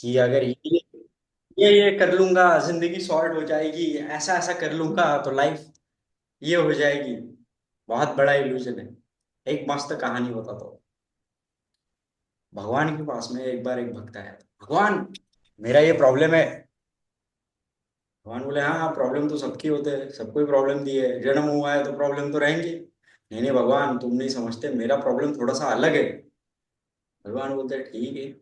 कि अगर ये कर लूंगा जिंदगी सॉर्ट हो जाएगी, ऐसा ऐसा कर लूंगा तो लाइफ ये हो जाएगी। बहुत बड़ा इल्यूजन है। एक मस्त कहानी बताता हूँ। भगवान के पास में एक बार एक भक्त आया था। भगवान, मेरा ये प्रॉब्लम है। भगवान बोले, हाँ हाँ, प्रॉब्लम तो सबकी होते हैं, सबको ही प्रॉब्लम दी है, जन्म हुआ है तो प्रॉब्लम तो रहेंगी। नहीं नहीं भगवान, तुम नहीं समझते, मेरा प्रॉब्लम थोड़ा सा अलग है। भगवान बोलते हैं, ठीक है।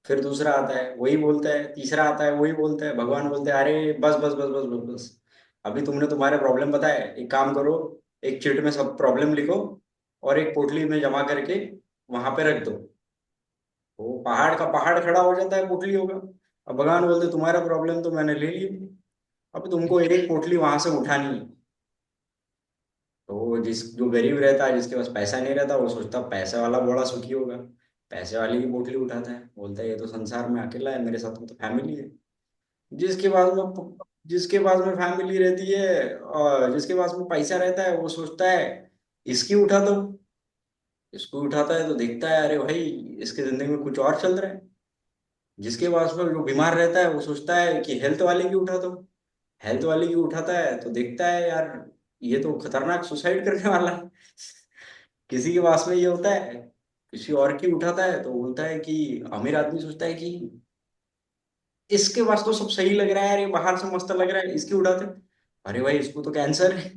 फिर दूसरा आता है, वही बोलता है। तीसरा आता है, वही बोलता है। भगवान बोलते हैं, अरे बस बस बस बस बस बस, अभी तुमने तुम्हारे प्रॉब्लम बताए, एक काम करो, एक चिट में सब प्रॉब्लम लिखो और एक पोटली में जमा करके वहां पे रख दो। वो पहाड़ का पहाड़ खड़ा हो जाता है पोटलियों का। अब भगवान बोलते, तुम्हारा प्रॉब्लम तो मैंने ले ली, अब तुमको एक पोटली वहां से उठानी है। तो वो जो गरीब रहता है, जिसके पास पैसा नहीं रहता, वो सोचता पैसे वाला बड़ा सुखी होगा, पैसे वाले की पोटली उठाता है। बोलता है, ये तो संसार में अकेला है, मेरे साथ तो फैमिली है। जिसके पास में जिसके पास में फैमिली रहती है और जिसके पास में पैसा रहता है, वो सोचता है इसकी उठा दो। इसको उठाता है तो देखता है, अरे भाई, इसके जिंदगी में कुछ और चल रहा है। जिसके पास में जो बीमार रहता है, वो सोचता है कि हेल्थ वाले की उठा दो। हेल्थ वाले की उठाता है तो देखता है, यार ये तो खतरनाक सुसाइड करने वाला है। किसी के पास में ये होता है, किसी और की उठाता है तो बोलता है कि अमीर आदमी सोचता है कि इसके पास तो सब सही लग रहा है यार, ये बाहर से मस्त लग रहा है, इसकी उठाते हैं। अरे भाई, इसको तो कैंसर है।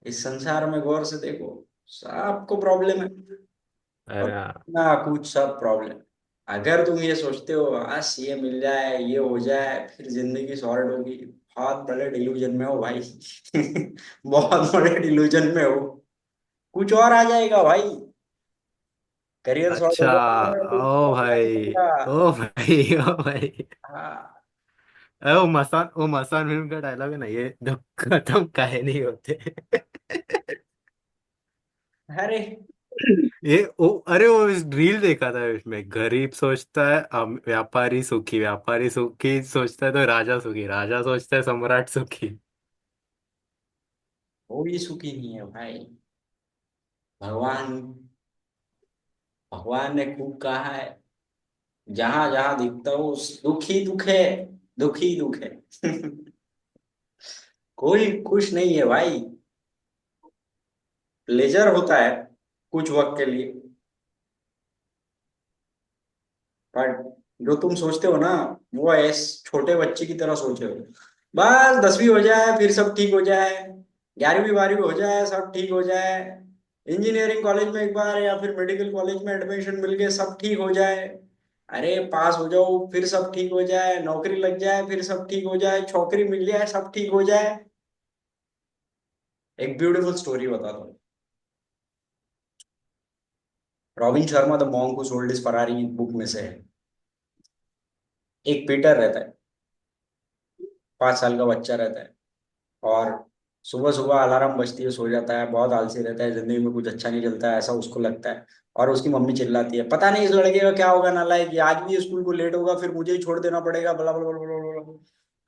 इस संसार में गौर से देखो, सबको प्रॉब्लम है। और अरे हाँ। ना कुछ सब प्रॉब्लम। अगर तुम ये सोचते हो बस ये मिल जाए, ये हो जाए, फिर जिंदगी सॉर्ट होगी, बहुत बड़े डिल्यूजन में हो भाई। बहुत बड़े डिल्यूजन में हो। कुछ और आ जाएगा भाई। करियर सॉर्ट हो अच्छा। जाएगा, कुछ ओ और आ भाई। जाएगा। ओ भाई। ओ भाई। हाँ। अरे वो मसान फिल्म का डायलॉग है ना, ये दुख खत्म काहे नहीं होते। अरे अरे वो रील देखा था, इसमें गरीब सोचता है व्यापारी सुखी, व्यापारी सुखी सोचता है तो राजा सुखी, राजा सोचता है सम्राट सुखी। वो भी सुखी नहीं है भाई। भगवान भगवान ने खूब कहा है, जहां जहां दिखता हो दुख ही दुख है, दुख ही दुख है। कोई खुश नहीं है भाई। प्लेजर होता है कुछ वक्त के लिए, पर जो तुम सोचते हो ना, वो ऐस छोटे बच्चे की तरह सोचे हो। बस 10वीं हो जाए फिर सब ठीक हो जाए, 11वीं 12वीं हो जाए सब ठीक हो जाए, इंजीनियरिंग कॉलेज में एक बार या फिर मेडिकल कॉलेज में एडमिशन मिल गए सब ठीक हो जाए। अरे पास हो जाओ फिर सब ठीक हो जाए, नौकरी लग जाए फिर सब ठीक हो जाए, छोकरी मिल जाए सब ठीक हो जाए। एक ब्यूटीफुल स्टोरी बताता हूँ। Robin Sharma the monk who sold his Ferrari book में से है। एक पीटर रहता है, 5 साल का बच्चा रहता है। और सुबह सुबह अलार्म बजती है, सो जाता है, बहुत आलसी रहता है, जिंदगी में कुछ अच्छा नहीं चलता है, ऐसा उसको लगता है। और उसकी मम्मी चिल्लाती है, पता नहीं इस लड़के का क्या होगा, नालायक, ये आज भी स्कूल को लेट होगा, फिर मुझे ही छोड़ देना पड़ेगा, बला बला बला बला बला।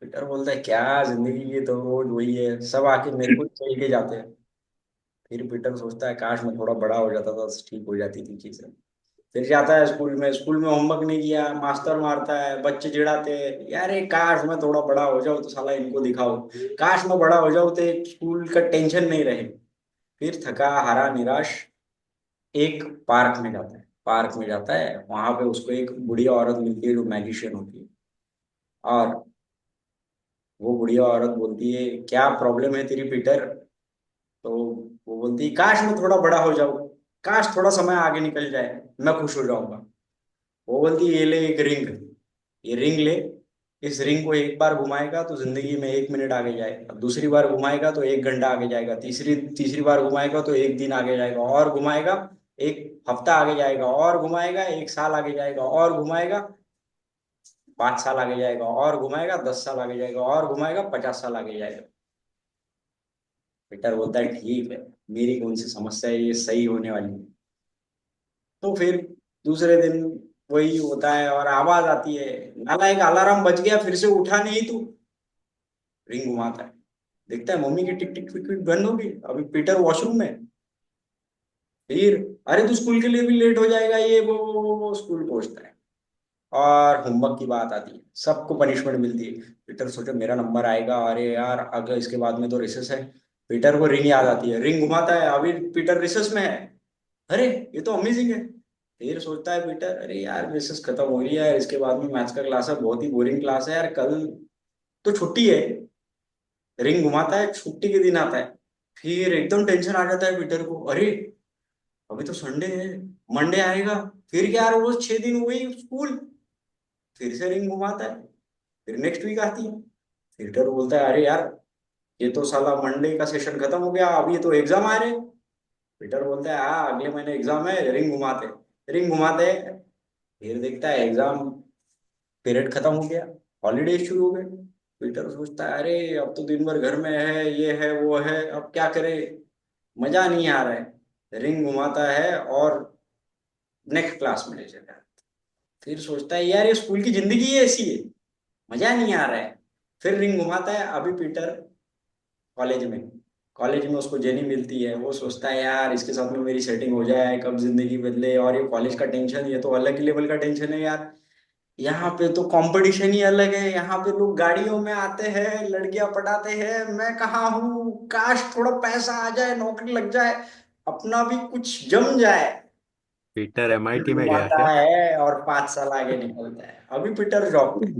पीटर बोलता है, क्या जिंदगी, ये तो रोज वही है, सब आके मेरे को ही चल के जाते हैं। फिर पीटर सोचता है, काश मैं थोड़ा बड़ा हो जाता था, ठीक हो जाती थी चीजें। फिर जाता है स्कूल में होमवर्क नहीं किया, मास्टर मारता है, बच्चे चिढ़ाते हैं, यार ये काश मैं थोड़ा बड़ा हो जाऊं तो साला इनको दिखाओ। काश मैं बड़ा हो जाऊं तो एक स्कूल का टेंशन नहीं रहे। फिर थका हारा निराश एक पार्क में जाता है, वहां पे उसको एक बुढ़िया औरत मिलती है जो मैजिशियन होती है। और वो बुढ़िया औरत बोलती है, क्या प्रॉब्लम है तेरी पीटर? तो वो बोलती है, काश मैं थोड़ा बड़ा हो जाऊं, काश थोड़ा समय आगे निकल जाए, मैं खुश हो जाऊंगा। वो बोलती है, ये ले एक रिंग, ये रिंग ले, इस रिंग को एक बार घुमाएगा तो जिंदगी में 1 मिनट आगे जाएगा, दूसरी बार घुमाएगा तो 1 घंटा आगे जाएगा, तीसरी तीसरी बार घुमाएगा तो एक दिन आगे जाएगा, और घुमाएगा एक हफ्ता आगे जाएगा, और घुमाएगा 1 साल आगे जाएगा, और घुमाएगा 5 साल आगे जाएगा, और घुमाएगा 10 साल आगे जाएगा, और घुमाएगा 50 साल आगे जाएगा। पीटर बोलता है, ठीक है, मेरी कौन सी समस्या है, ये सही होने वाली है। तो फिर दूसरे दिन वही होता है और आवाज आती है, नालायक, अलार्म बज गया, फिर से उठा नहीं तू। रिंग घुमाता है, देखता है मम्मी की टिक टिक टिक टिक बंद होगी, अभी पीटर वॉशरूम में। फिर, अरे तू स्कूल के लिए भी लेट हो जाएगा, ये वो स्कूल पहुंचता है। और होमवर्क की बात आती है, सबको पनिशमेंट मिलती है। पीटर सोचे मेरा नंबर आएगा, अरे यार अगर इसके बाद में तो रिसेस है। पीटर को रिंग याद आती है, रिंग घुमाता है, अभी पीटर रिसेस में है। अरे ये तो अमेजिंग है। फिर सोचता है पीटर, अरे यार रिसेस खत्म हो रही है यार, इसके बाद में मैथ्स का क्लास है, बहुत ही बोरिंग क्लास है यार, कल तो छुट्टी है। रिंग घुमाता है, छुट्टी के दिन आता है। फिर एकदम टेंशन आ जाता है पीटर को, अरे अभी तो संडे है, मंडे आएगा, फिर क्या रोज 6 दिन वही स्कूल। फिर से रिंग घुमाता है, फिर नेक्स्ट वीक आती है। फिर डर बोलता है, अरे यार ये तो साला मंडे का सेशन खत्म हो गया, अब ये तो एग्जाम आ रहे हैं। पीटर बोलता है हाँ अगले महीने एग्जाम है, रिंग घुमाते हैं। फिर देखता है एग्जाम पीरियड खत्म हो गया, हॉलीडे शुरू हो गए। पीटर सोचता है अरे अब तो दिन भर घर में है, ये है वो है, अब क्या करे, मजा नहीं आ रहा है। रिंग घुमाता है और नेक्स्ट क्लास में ले जाता है। फिर सोचता है यार ये स्कूल की जिंदगी ही ऐसी है, मजा नहीं आ रहा है। फिर रिंग घुमाता है, अभी पीटर कॉलेज में। कॉलेज में उसको जेनी मिलती है, वो सोचता है यार इसके साथ में मेरी सेटिंग हो जाए, कब जिंदगी बदले। और ये कॉलेज का टेंशन, ये तो अलग ही लेवल का टेंशन है यार। यहाँ पे तो कंपटीशन ही अलग है, यहाँ पे लोग गाड़ियों में आते हैं, लड़कियां पटाते हैं, मैं कहाँ हूँ, काश थोड़ा पैसा आ जाए, नौकरी लग जाए, अपना भी कुछ जम जाए। पीटर एमआईटी में गया घुमाता क्या? है और 5 साल आगे निकलता है, अभी पीटर जॉब पे।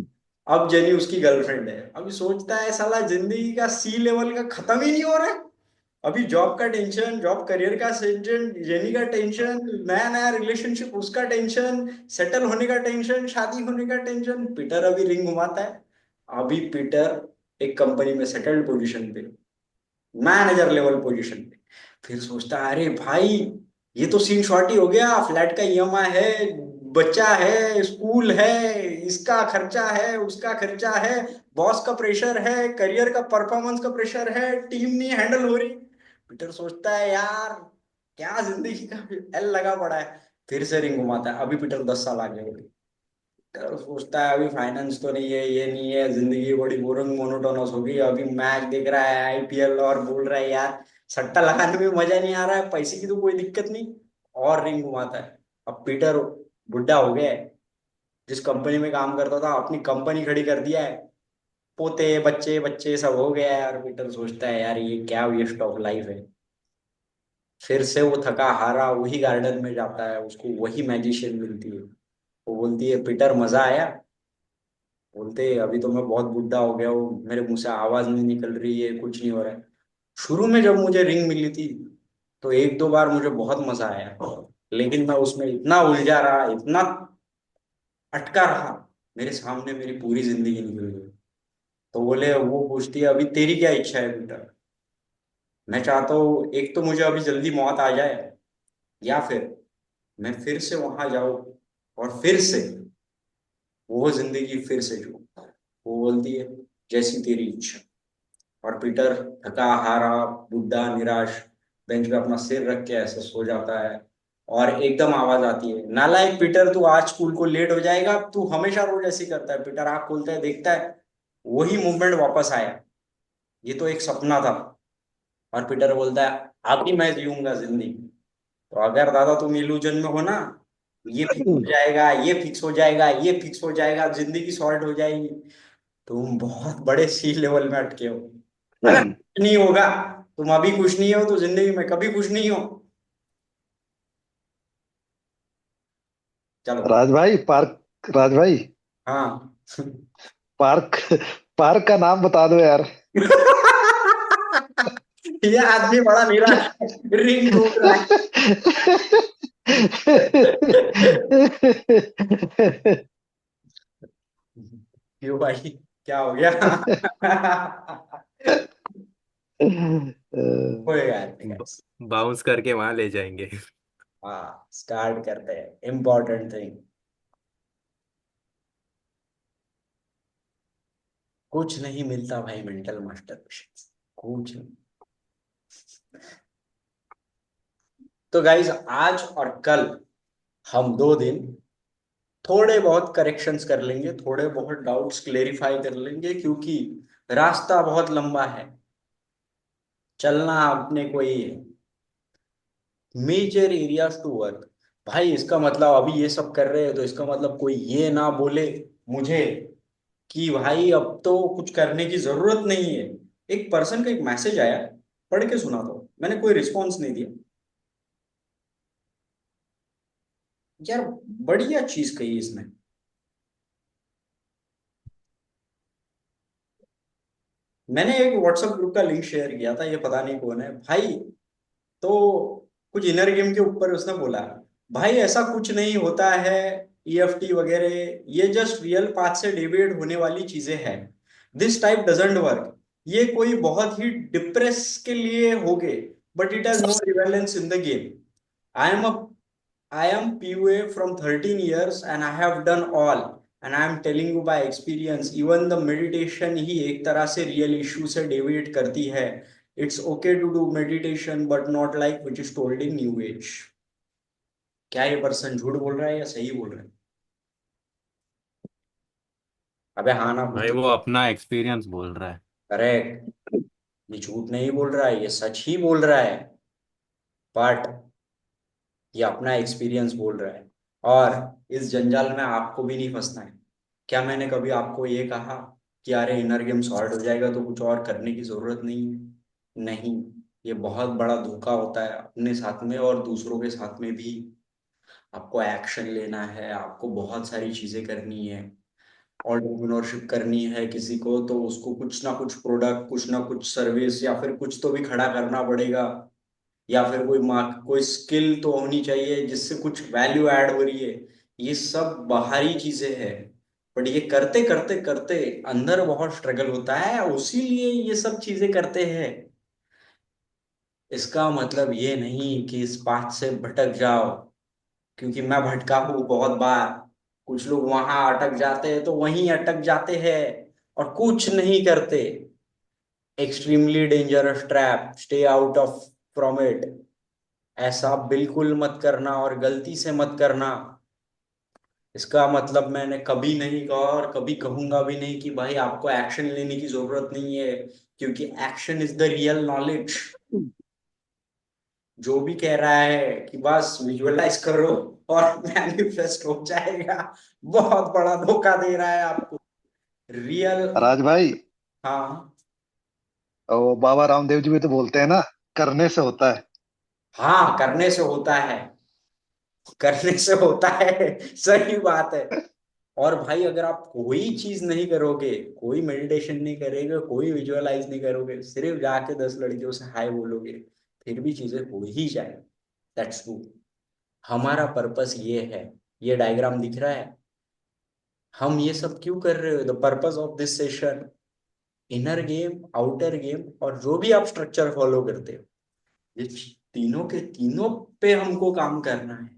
अब जेनी उसकी गर्लफ्रेंड है, अभी सोचता है साला जिंदगी का सी लेवल का खत्म ही नहीं हो रहा है। अभी जॉब का टेंशन, जॉब करियर का टेंशन, जेनी का टेंशन, नया नया रिलेशनशिप उसका टेंशन, सेटल होने का टेंशन, शादी होने का टेंशन। पीटर अभी रिंग घुमाता है, अभी पीटर एक कंपनी में सेटल्ड पोजीशन पे, मैनेजर लेवल पोजीशन पे। फिर सोचता है अरे भाई ये तो सीन शॉर्ट ही हो गया, फ्लैट का ईएमआई है, बच्चा है, स्कूल है, इसका खर्चा है, उसका खर्चा है, बॉस का प्रेशर है, करियर का परफॉर्मेंस का प्रेशर है, टीम नहीं हैंडल हो रही। पीटर सोचता है यार क्या जिंदगी का एल लगा पड़ा है। फिर से रिंग घुमाता है, अभी पीटर 10 साल आगे हो गई। तो सोचता है अभी फाइनेंस तो नहीं है, ये नहीं है, जिंदगी बड़ी बोरिंग मोनोटोनस हो गई। अभी मैच देख रहा है आईपीएल और बोल रहा है यार सट्टा लगाने में मजा नहीं आ रहा है, पैसे की तो कोई दिक्कत नहीं। और रिंग घुमाता है, अब पीटर बुढ़ा हो गया है। जिस कंपनी में काम करता था अपनी कंपनी खड़ी कर दिया है, पोते बच्चे बच्चे सब हो गया है। और पीटर सोचता है यार ये क्या वेस्ट ऑफ लाइफ है। फिर से वो थका हारा वही गार्डन में जाता है, उसको वही मैजिशियन मिलती है। वो बोलती है पीटर मजा आया। बोलते अभी तो मैं बहुत बुढ़ा हो गया हूँ, मेरे मुंह से आवाज नहीं निकल रही है, कुछ नहीं हो रहा है। शुरू में जब मुझे रिंग मिली थी तो एक दो बार मुझे बहुत मजा आया, लेकिन मैं उसमें इतना उलझा रहा, इतना अटका रहा, मेरे सामने मेरी पूरी जिंदगी निकल गई। तो बोले, वो पूछती है अभी तेरी क्या इच्छा है बेटा। मैं चाहता हूँ एक तो मुझे अभी जल्दी मौत आ जाए, या फिर मैं फिर से वहां जाऊं और फिर से वो जिंदगी फिर से जो। वो बोलती है जैसी तेरी इच्छा। और पीटर थका हारा, बुढ़ा, निराश, बेंच पे अपना सिर रख के ऐसे सो जाता है। और एकदम आवाज आती है, नालायक पीटर तू आज स्कूल को लेट हो जाएगा, तू हमेशा रोज ऐसे ही करता है। पीटर आँख खोलता है, देखता है वही मूवमेंट वापस आया, ये तो एक सपना था। और पीटर बोलता है अभी मैं जीऊंगा जिंदगी। तो अगर दादा तुम इल्यूजन में हो ना, ये फिक्स हो जाएगा, ये फिक्स हो जाएगा, ये फिक्स हो जाएगा, जिंदगी सॉर्ट हो जाएगी। तुम बहुत बड़े सी लेवल में अटके हो। अगर कुछ नहीं होगा, तुम अभी खुश नहीं हो तो जिंदगी में कभी खुश नहीं हो। चलो। राज भाई पार्क राज भाई हाँ। पार्क पार्क का नाम बता दो यार। ये आदमी बड़ा निराश है, रिंग घूम रहा है। क्यों भाई, क्या हो गया? कोई बात नहीं guys। बाउंस करके वहां ले जाएंगे। हाँ स्टार्ट करते हैं, इम्पोर्टेंट थिंग। कुछ नहीं मिलता भाई मेंटल मास्टर, कुछ नहीं। तो गाइज आज और कल हम 2 दिन थोड़े बहुत करेक्शंस कर लेंगे, थोड़े बहुत डाउट्स क्लेरिफाई कर लेंगे, क्योंकि रास्ता बहुत लंबा है, चलना अपने को ही है। मेजर एरियाज टू वर्क, भाई इसका मतलब अभी ये सब कर रहे हैं तो इसका मतलब कोई ये ना बोले मुझे कि भाई अब तो कुछ करने की जरूरत नहीं है। एक पर्सन का एक मैसेज आया, पढ़ के सुना दो, मैंने कोई रिस्पॉन्स नहीं दिया। यार बढ़िया चीज कही इसने। मैंने एक व्हाट्सएप ग्रुप का लिंक शेयर किया था, ये पता नहीं कौन है भाई। तो कुछ इनर गेम के ऊपर उसने बोला, भाई ऐसा कुछ नहीं होता है, ईएफटी वगैरह ये जस्ट रियल पाथ से डिवाइड होने वाली चीजें हैं। This type doesn't work. ये कोई बहुत ही डिप्रेस के लिए हो गए, but it has no relevance in the game. I am a I am PUA from 13 years and I have done all. And I am telling you by experience, even the meditation ही एक तरह से real issue से deviate करती है. It's okay to do meditation, but not like which is told in New Age. क्या ये person झूठ बोल रहा है या सही बोल रहा है? अबे हाँ ना भाई कुछ वो तो। अपना एक्सपीरियंस बोल रहा है। करेक्ट। ये झूठ नहीं बोल रहा है, ये सच ही बोल रहा है। बट ये अपना एक्सपीरियंस बोल रहा है। और इस जंजाल में आपको भी नहीं फंसना है। क्या मैंने कभी आपको ये कहा कि अरे इनर गेम सॉर्ट हो जाएगा तो कुछ और करने की जरूरत नहीं है? नहीं। ये बहुत बड़ा धोखा होता है अपने साथ में और दूसरों के साथ में भी। आपको एक्शन लेना है, आपको बहुत सारी चीजें करनी है। एंटरप्रेन्योरशिप करनी है किसी को तो उसको कुछ ना कुछ प्रोडक्ट, कुछ ना कुछ सर्विस या फिर कुछ तो भी खड़ा करना पड़ेगा। या फिर कोई मार्क, कोई स्किल तो होनी चाहिए जिससे कुछ वैल्यू ऐड हो रही है। ये सब बाहरी चीजें हैं। बट ये करते करते करते अंदर बहुत स्ट्रगल होता है, उसी लिए ये सब चीजें करते हैं। इसका मतलब ये नहीं कि इस पाथ से भटक जाओ, क्योंकि मैं भटका हूं बहुत बार। कुछ लोग वहां अटक जाते हैं तो वहीं अटक जाते हैं और कुछ नहीं करते। Extremely dangerous trap, stay out of from it. ऐसा बिल्कुल मत करना और गलती से मत करना। इसका मतलब मैंने कभी नहीं कहा और कभी कहूंगा भी नहीं कि भाई आपको एक्शन लेने की जरूरत नहीं है, क्योंकि action is the real knowledge. जो भी कह रहा है कि बस विजुअलाइज करो और मैनिफेस्ट हो जाएगा, बहुत बड़ा धोखा दे रहा है आपको। रियल। राज भाई, हाँ। वो बाबा रामदेव जी भी तो बोलते हैं ना, करने से होता है। हाँ करने से होता है। करने से होता है। सही बात है। और भाई अगर आप कोई चीज नहीं करोगे, कोई मेडिटेशन नहीं करोगे, कोई विजुअलाइज नहीं करोगे, सिर्फ जाके 10 लड़कियों से हाय बोलोगे, फिर भी चीजें हो ही जाए। That's true. हमारा पर्पस ये है। ये डायग्राम दिख रहा है। हम ये सब क्यों कर रहे हो? The purpose of this session, inner game, outer game और जो भी आप स्ट्रक्चर फॉलो करते हो, ये तीनों के तीनों पे हमको काम करना है।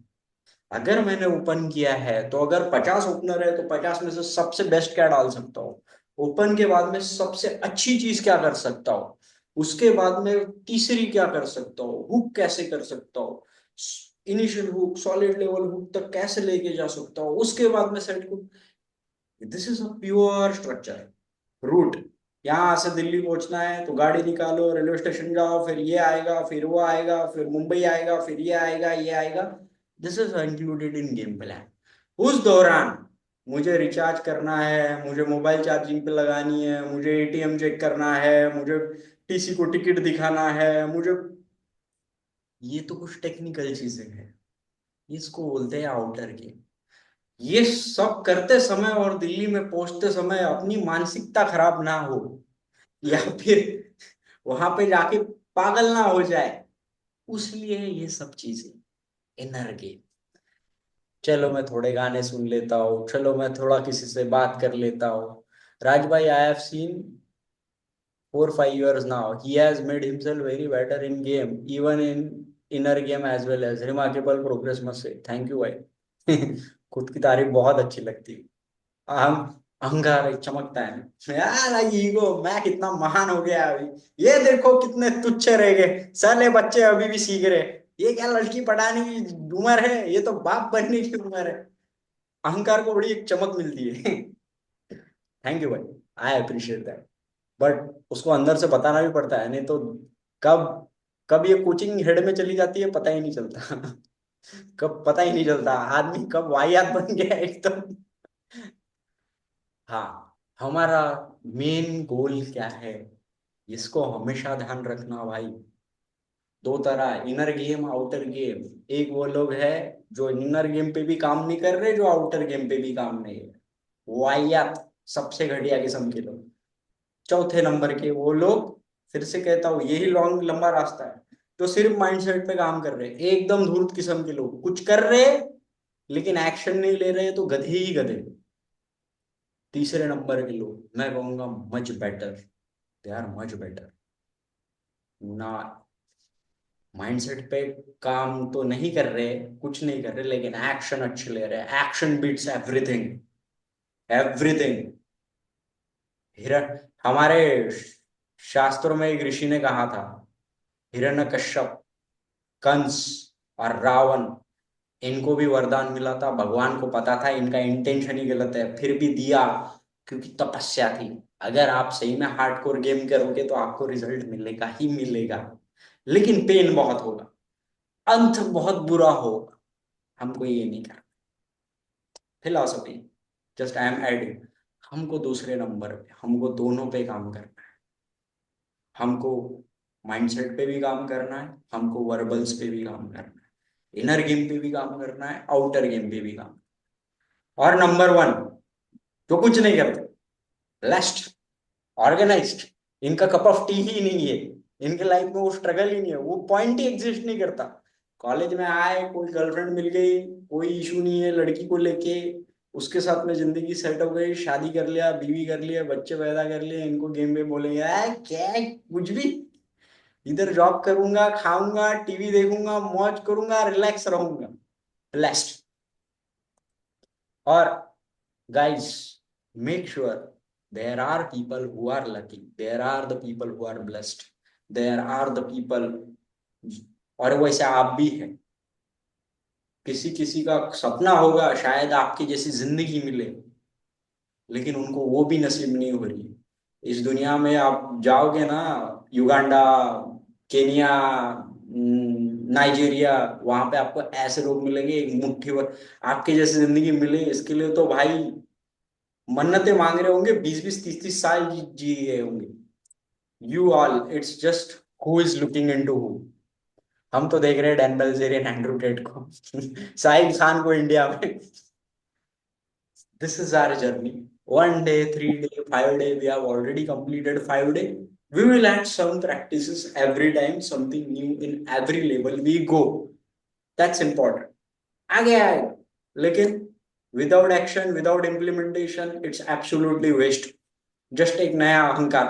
अगर मैंने ओपन किया है तो अगर 50 ओपनर है तो 50 में से सबसे बेस्ट क्या डाल सकता हूँ? ओपन के बाद में सबसे अच्छी चीज क्या कर सकता हूँ? उसके बाद में तीसरी क्या कर सकता हूँ? हुक कैसे कर सकता हूँ? Initial hook, solid level hook तक कैसे लेके जा सकता हूँ? उसके बाद में set hook. This is a pure structure. Route, यहाँ से दिल्ली पहुंचना है तो गाड़ी निकालो, रेलवे स्टेशन जाओ, फिर ये आएगा, फिर वो आएगा, फिर मुंबई आएगा, फिर ये आएगा, ये आएगा। This is included in game plan. उस दौरान मुझे रिचार्ज करना है, मुझे मोबाइल चार्जिंग पे लगानी है, मुझे एटीएम चेक करना है, मुझे टीसी को टिकट दिखाना है, मुझे, ये तो कुछ टेक्निकल चीजें हैं। इसको बोलते हैं आउटर गेम। ये सब करते समय और दिल्ली में पहुंचते समय अपनी मानसिकता खराब ना हो, या फिर वहां पे जाके पागल ना हो जाए, उसलिए ये सब चीजें। Inner game. चलो मैं थोड़े गाने सुन लेता हूँ, चलो मैं थोड़ा किसी से बात कर लेता हूँ। राज भाई, I have seen 4 5 years now. He has made himself very better in game, even in inner game as well as remarkable progress must say. Thank you भाई। खुद की तारीफ बहुत अच्छी लगती है। अहम, अहंकार एक चमकता है ना यार, ईगो, मैं कितना महान हो गया अभी, ये देखो कितने तुच्छ रह गए साले बच्चे, अभी भी सीख रहे। ये क्या लड़की पढ़ाने की उम्र है, ये तो बाप बनने की उम्र है। अहंकार को बड़ी एक चमक मिलती है। थैंक यू भाई। I appreciate that. बट उसको अंदर से बताना भी पड़ता है, नहीं तो कब कब ये कोचिंग हेड में चली जाती है पता ही नहीं चलता। कब पता ही नहीं चलता आदमी कब वाहियात बन गया एकदम। हाँ, हमारा मेन गोल क्या है, इसको हमेशा ध्यान रखना भाई। दो तरह, इनर गेम आउटर गेम। एक वो लोग है जो इनर गेम पे भी काम नहीं कर रहे, जो आउटर गेम पे भी काम नहीं है, वाहियात, सबसे घटिया किस्म के लोग। चौथे नंबर के वो लोग, फिर से कहता हूँ यही लॉन्ग लंबा रास्ता है, जो सिर्फ माइंडसेट पे काम कर रहे हैं, एकदम धूर्त किस्म के लोग, कुछ कर रहे लेकिन एक्शन नहीं ले रहे, तो गधे ही गधे। तीसरे नंबर के लोग मैं कहूंगा much better, they are much better ना। माइंडसेट पे काम तो नहीं कर रहे, कुछ नहीं कर रहे, लेकिन एक्शन अच्छे ले रहे हैं। Action beats everything, everything. हिरण, हमारे शास्त्रों में एक ऋषि ने कहा था, हिरण्यकश्यप, कंस और रावण, इनको भी वरदान मिला था, भगवान को पता था इनका इंटेंशन ही गलत है, फिर भी दिया, क्योंकि तपस्या थी। अगर आप सही में हार्डकोर गेम करोगे तो आपको रिजल्ट मिलेगा ही मिलेगा, लेकिन पेन बहुत होगा, अंत बहुत बुरा होगा। हमको ये नहीं करना। Philosophy, just I am adding, हमको दूसरे नंबर पे, हमको दोनों पे काम करना है। हमको माइंडसेट पे भी काम करना है, हमको वर्बल्स पे भी काम करना है, इनर गेम पे भी काम करना है, आउटर गेम पे भी काम। और नंबर वन, जो कुछ नहीं करते, लेस्ट, ऑर्गेनाइज्ड, इनका कप ऑफ टी ही नहीं है, इनके लाइफ में वो स्ट्रगल ही नहीं है, वो पॉइंट ही एग्जिस्ट नहीं करता। कॉलेज में आए, कोई गर्लफ्रेंड मिल गई, कोई इशू नहीं है लड़की को लेके, उसके साथ में जिंदगी सेट हो गई, शादी कर लिया, बीवी कर लिया, बच्चे पैदा कर लिए, इनको गेम में बोलेंगे क्या कुछ भी, इधर जॉब करूंगा, खाऊंगा, टीवी देखूंगा, मौज करूंगा, रिलैक्स रहूंगा, रिलैक्स्ड। और guys, make sure there are people who are lucky, there are the people who are blessed, there are the people, और वैसे आप भी हैं। किसी किसी का सपना होगा शायद आपकी जैसी जिंदगी मिले, लेकिन उनको वो भी नसीब नहीं हो रही। इस दुनिया में आप जाओगे ना, युगांडा, केनिया, नाइजीरिया, वहां पे आपको ऐसे लोग मिलेंगे, एक मुट्ठी भर आपके जैसी जिंदगी मिले, इसके लिए तो भाई मन्नतें मांग रहे होंगे, 20-20 30-30 साल जी गए होंगे। You all, it's just who is looking into who. हम तो देख रहे हैं डैन बेल्जेरियन, एंड्रू टेट को, साहिल खान को इंडिया में। This is our journey. 1 day, 3 day, 5 day. We have already completed 5 day. We will add some practices every time, something new in every level we go. That's important. आगे आएगा, लेकिन without action, without implementation, it's absolutely waste. Just एक नया अहंकार,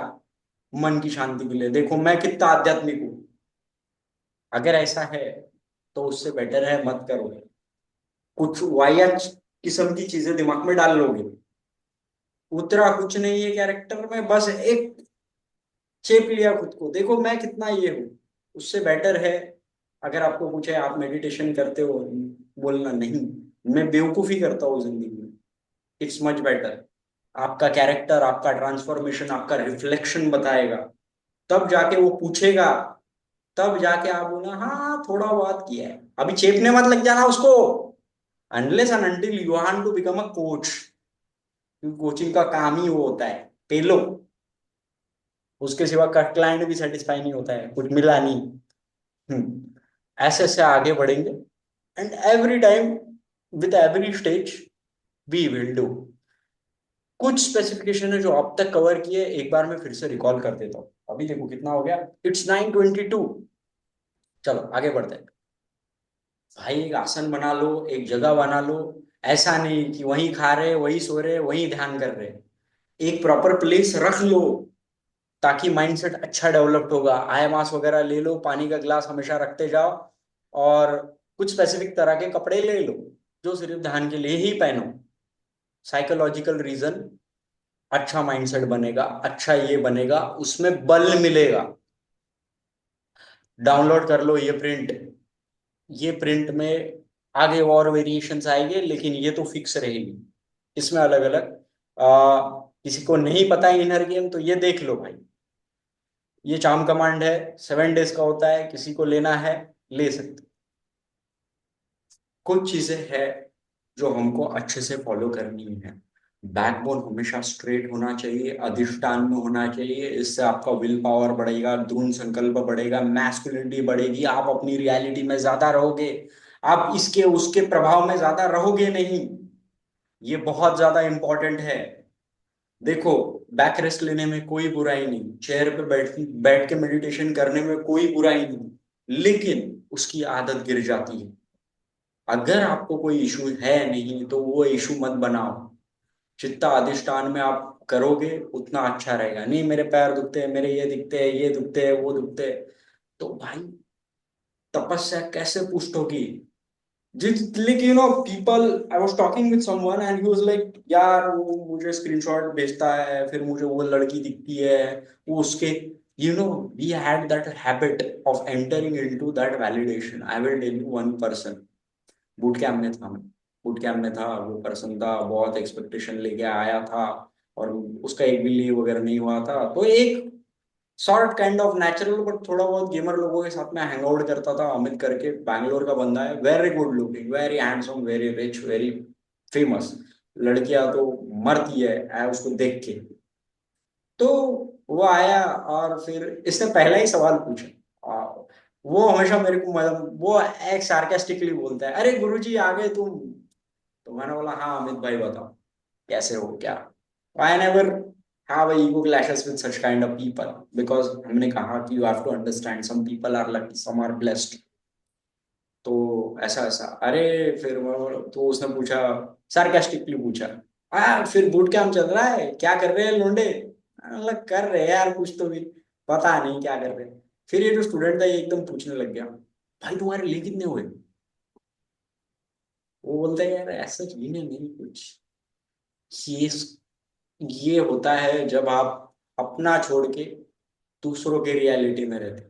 मन की शांति के लिए, देखो मैं कितना आध्यात्मिक हूं। अगर ऐसा है तो उससे बेटर है मत करो। कुछ वाहियात किस्म की चीजें दिमाग में डाल लोगे, उतरा कुछ नहीं है कैरेक्टर में, बस एक चेप लिया खुद को, देखो मैं कितना ये हूँ। उससे बेटर है, अगर आपको पूछे आप मेडिटेशन करते हो, बोलना नहीं, मैं बेवकूफी करता हूँ जिंदगी में। It's much better. आपका कैरेक्टर, आपका ट्रांसफॉर्मेशन, आपका रिफ्लेक्शन बताएगा, तब जाके वो पूछेगा, तब जाके आप बोला हाँ थोड़ा बहुत किया है। अभी चेपने मत लग जाना उसको, unless and until you want to become a coach. Coaching का काम ही वो होता है, पेलो, उसके सिवा का क्लाइंट भी सेटिस्फाई नहीं होता है, कुछ मिला नहीं। ऐसे ऐसे आगे बढ़ेंगे, and every time, with every stage, we will do. कुछ स्पेसिफिकेशन है जो अब तक कवर किए, एक बार मैं फिर से रिकॉल कर देता हूँ। अभी देखो कितना हो गया, इट्स 9:22। चलो आगे बढ़ते हैं। भाई एक आसन बना लो, एक जगह बना लो, ऐसा नहीं कि वहीं खा रहे, वहीं सो रहे, वहीं ध्यान कर रहे। एक प्रॉपर प्लेस रख लो, ताकि माइंडसेट अच्छा डेवलप्ड होगा। आय मास वगैरह ले लो, पानी का ग्लास हमेशा रखते जाओ, और कुछ स्पेसिफिक तरह के कपड़े ले लो जो सिर्फ ध्यान के लिए ही पहनो। साइकोलॉजिकल रीजन, अच्छा माइंडसेट बनेगा, अच्छा ये बनेगा, उसमें बल मिलेगा। डाउनलोड कर लो ये प्रिंट, ये प्रिंट में आगे और वेरिएशंस आएंगे, लेकिन ये तो फिक्स रहेगी। इसमें अलग अलग, किसी को नहीं पता है इनर गेम, तो ये देख लो भाई। ये चार्म कमांड है, 7 days का होता है, किसी को लेना है ले सकते। कुछ चीजें है जो हमको अच्छे से फॉलो करनी है। बैकबोन हमेशा स्ट्रेट होना चाहिए, अधिष्ठान में होना चाहिए। इससे आपका विल पावर बढ़ेगा, दृढ़ संकल्प बढ़ेगा, मैस्कुलिनिटी बढ़ेगी, आप अपनी रियलिटी में ज्यादा रहोगे। आप इसके उसके प्रभाव में ज्यादा रहोगे नहीं। ये बहुत ज्यादा इंपॉर्टेंट है। देखो, बैक रेस्ट लेने में कोई बुराई नहीं, चेयर पे बैठ बैठ के मेडिटेशन करने में कोई बुराई नहीं, लेकिन उसकी आदत गिर जाती है। अगर आपको कोई इशू है नहीं तो वो इशू मत बनाओ। जितना अधिष्ठान में आप करोगे उतना अच्छा रहेगा। नहीं, मेरे पैर दुखते हैं, मेरे ये दिखते हैं, ये दुखते हैं, वो दुखते हैं, तो भाई तपस्या कैसे पुष्ट होगी? जिस like people, I was talking with someone and he was like, यार वो मुझे स्क्रीनशॉट भेजता है, फिर मुझे वो लड़की दिखती है, वो उसके we had that habit of entering into that validation. I will tell you one person, boot camp में था मैं, बूट कैंप में था, वो पर्सन था, बहुत एक्सपेक्टेशन लेके आया था, और उसका एक भी लीव वगैरह नहीं हुआ था। तो एक sort kind of natural but थोड़ा बहुत गेमर लोगों के साथ में हैंग आउट करता था। अमित करके बैंगलोर का बंदा है, very good looking, very handsome, very rich, very famous. लड़कियां तो मरती है उसको देख के। तो वो आया और फिर इसने पहला ही सवाल पूछा। वो हमेशा मेरे को मतलब वो एक सार्केस्टिकली बोलता है, अरे गुरुजी आ गए तुम? तो मैंने बोला, हाँ अमित भाई बताओ कैसे हो क्या। I never have a ego clashes with such kind of people, because हमने कहा कि you have to understand some people are lucky, some are blessed। तो ऐसा ऐसा, अरे फिर तो उसने पूछा, सार्केस्टिकली पूछा, फिर बूट कैंप चल रहा है, क्या कर रहे हैं लोंडे? मतलब कर रहे हैं यार कुछ तो भी, पता नहीं क्या कर रहे हैं। फिर ये जो स्टूडेंट था ये एकदम पूछने लग गया, भाई तुम्हारे लिए कितने हुए? वो बोलता है, यार ऐसा गिने नहीं कुछ। ये ये होता है जब आप अपना छोड़ के दूसरों के रियलिटी में रहते।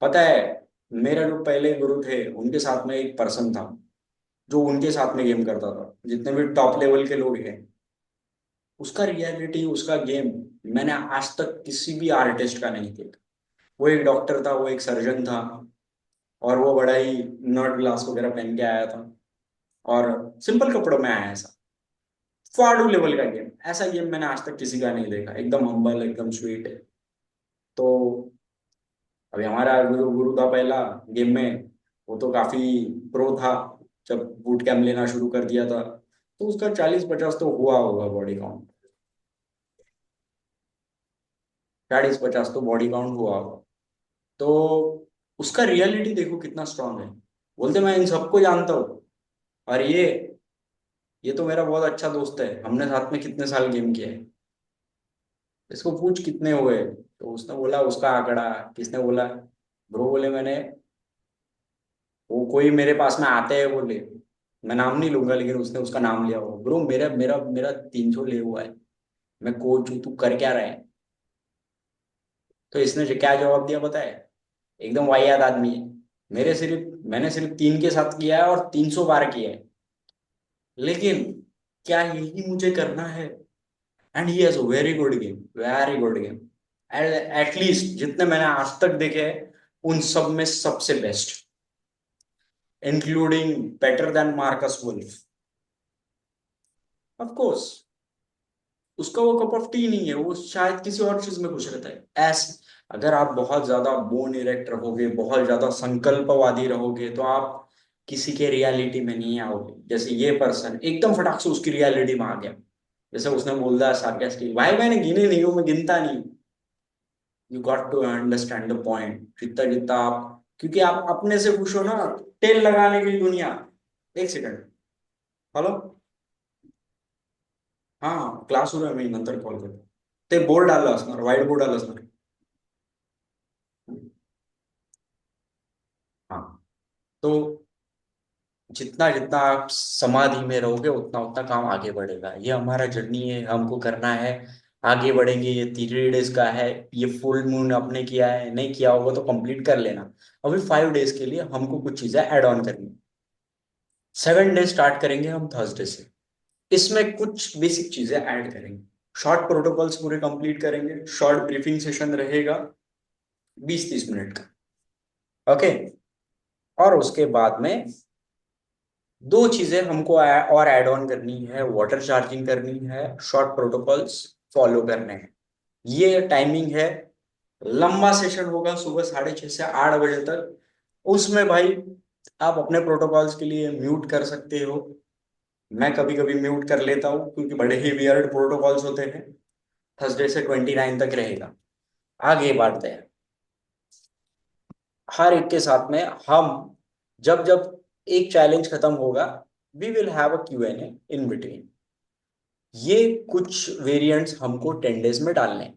पता है, मेरे जो पहले गुरु थे उनके साथ में एक पर्सन था जो उनके साथ में गेम करता था, जितने भी टॉप लेवल के लोग हैं, उसका रियलिटी, उसका गेम मैंने आज तक किसी भी आर्टिस्ट का नहीं देखा। वो एक डॉक्टर था, वो एक सर्जन था, और वो बड़ा ही नर्ड ग्लास वगैरह पहन के आया था, और सिंपल कपड़ों में आया, ऐसा फाड़ू लेवल का गेम। ऐसा गेम मैंने आज तक किसी का नहीं देखा, एकदम हम्बल, एकदम स्वीट है। तो अभी हमारा गुरु गुरु था पहला गेम में, वो तो काफी प्रो था। जब बूट कैंप लेना शुरू कर दिया था तो उसका 40-50 तो हुआ होगा बॉडी काउंट, 40-50 तो बॉडी काउंट हुआ होगा। तो उसका रियलिटी देखो कितना स्ट्रांग है। बोलते मैं इन सबको जानता हूँ, और ये तो मेरा बहुत अच्छा दोस्त है, हमने साथ में कितने साल गेम किया है, इसको पूछ कितने हुए। तो उसने बोला उसका आंकड़ा। किसने बोला? ब्रो बोले मैंने, वो कोई मेरे पास में आते हैं बोले, मैं नाम नहीं लूंगा लेकिन उसने उसका नाम लिया हो, ब्रो मेरा मेरा मेरा 300 ले हुआ है, मैं कोच हूँ, तू कर क्या रहा है? तो इसने क्या जवाब दिया पता है? एकदम वाहियात आदमी है। मैंने सिर्फ 3 के साथ किया है और 300 बार किया है, लेकिन क्या यही मुझे करना है? And he has a very good game, very good game. At least जितने मैंने आज तक देखे हैं उन सब में सबसे best, including better than Marcus Wolf. Of course उसका वो कप ऑफ टी नहीं है, वो शायद किसी और चीज में खुश रहता है। ऐसे अगर आप बहुत ज्यादा बोन इरेक्ट रहोगे, बहुत ज्यादा संकल्पवादी रहोगे, तो आप किसी के रियलिटी में नहीं आओगे। जैसे ये पर्सन एकदम फटाक से उसकी रियलिटी में आ गया। जैसे उसने बोल दिया सार्केस्टिक, भाई मैंने गिने नहीं हूं, मैं गिनता नहीं। You got to understand the point. जितना जितना आप, क्योंकि आप अपने से खुश हो ना, तेल लगाने की दुनिया। एक सेकंड, हेलो, हाँ क्लास रूम मी नंतर कॉल करतो. ते बोर्ड आलं असणार, व्हाईट बोर्ड आलं असणार. हाँ, तो जितना जितना आप समाधि में रहोगे उतना उतना काम आगे बढ़ेगा। ये हमारा जर्नी है, हमको करना है, आगे बढ़ेंगे। ये 3 डेज का है, ये फुल मून आपने किया है, नहीं किया होगा तो कंप्लीट कर लेना। अभी 5 डेज के लिए हमको कुछ चीजें ऐड ऑन करनी। 7 डेज स्टार्ट करेंगे हम थर्सडे से। इसमें कुछ बेसिक चीजें ऐड करेंगे, शॉर्ट प्रोटोकॉल्स पूरे कंप्लीट करेंगे, शॉर्ट ब्रीफिंग सेशन रहेगा 20-30 मिनट का, ओके। और उसके बाद में दो चीजें हमको और ऐड ऑन करनी है, वाटर चार्जिंग करनी है, शॉर्ट प्रोटोकॉल्स फॉलो करने हैं। ये टाइमिंग है, लंबा सेशन होगा सुबह 6:30 से 8 बजे तक। उसमें भाई आप अपने प्रोटोकॉल्स के लिए म्यूट कर सकते हो। मैं कभी कभी म्यूट कर लेता हूँ क्योंकि बड़े ही वियर्ड प्रोटोकॉल्स होते हैं। थर्सडे से 29 तक रहेगा। आगे बढ़ते हैं। हर एक के साथ में हम जब जब एक चैलेंज खत्म होगा, we will have a Q&A in between. ये कुछ वेरिएंट्स हमको 10 डेज में डालने हैं।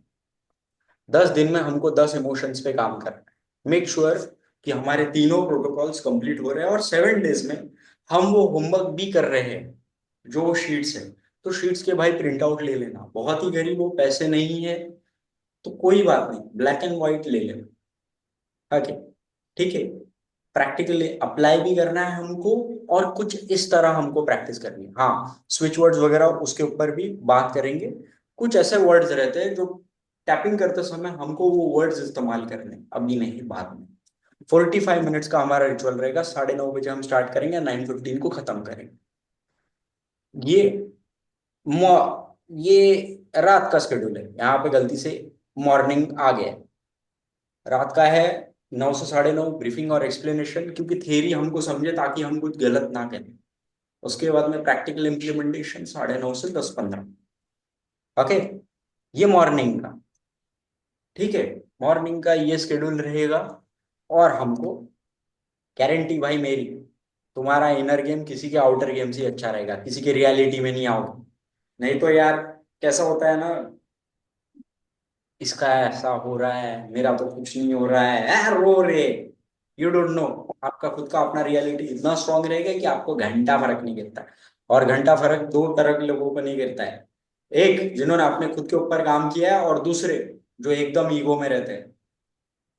10 दिन में हमको 10 इमोशंस पे काम करना है। मेक श्योर कि हमारे तीनों प्रोटोकॉल्स कंप्लीट हो रहे हैं, और 7 डेज में हम वो होमवर्क भी कर रहे हैं जो वो शीट्स है। तो शीट्स के भाई प्रिंट आउट ले लेना। बहुत ही गरीब हो, पैसे नहीं है तो कोई बात नहीं, ब्लैक एंड व्हाइट ले लेना। ओके, ठीक है। प्रैक्टिकली अप्लाई भी करना है हमको, और कुछ इस तरह हमको प्रैक्टिस करनी है। हाँ, स्विच वर्ड्स वगैरह उसके ऊपर भी बात करेंगे। कुछ ऐसे वर्ड्स रहते हैं जो टैपिंग करते समय हमको वो वर्ड्स इस्तेमाल करने हैं, अभी नहीं, बाद में। 45 मिनट्स का हमारा रिचुअल रहेगा। 9:30 बजे हम स्टार्ट करेंगे, 9:15 को खत्म करेंगे। ये ये रात का शेड्यूल है। यहाँ पे गलती से मॉर्निंग आ गया है। रात का है 9 से 9:30 ब्रीफिंग और एक्सप्लेनेशन, क्योंकि थियरी हमको समझे ताकि हम कुछ गलत ना करें। उसके बाद में प्रैक्टिकल इम्प्लीमेंटेशन 9:30 से 10:15। ओके, ये मॉर्निंग का, ठीक है। मॉर्निंग का ये शेड्यूल रहेगा। और हमको गारंटी भाई मेरी, तुम्हारा इनर गेम किसी के आउटर गेम से अच्छा रहेगा, किसी के रियलिटी में नहीं आओगे। नहीं तो यार, कैसा होता है ना, इसका ऐसा हो रहा है, मेरा तो कुछ नहीं हो रहा है, रो रे। You don't know. आपका खुद का अपना रियलिटी इतना स्ट्रांग रहेगा कि आपको घंटा फर्क नहीं गिरता है। और घंटा फर्क दो तरह के लोगों को नहीं गिरता है। एक जिन्होंने अपने खुद के ऊपर काम किया है, और दूसरे जो एकदम ईगो में रहते हैं,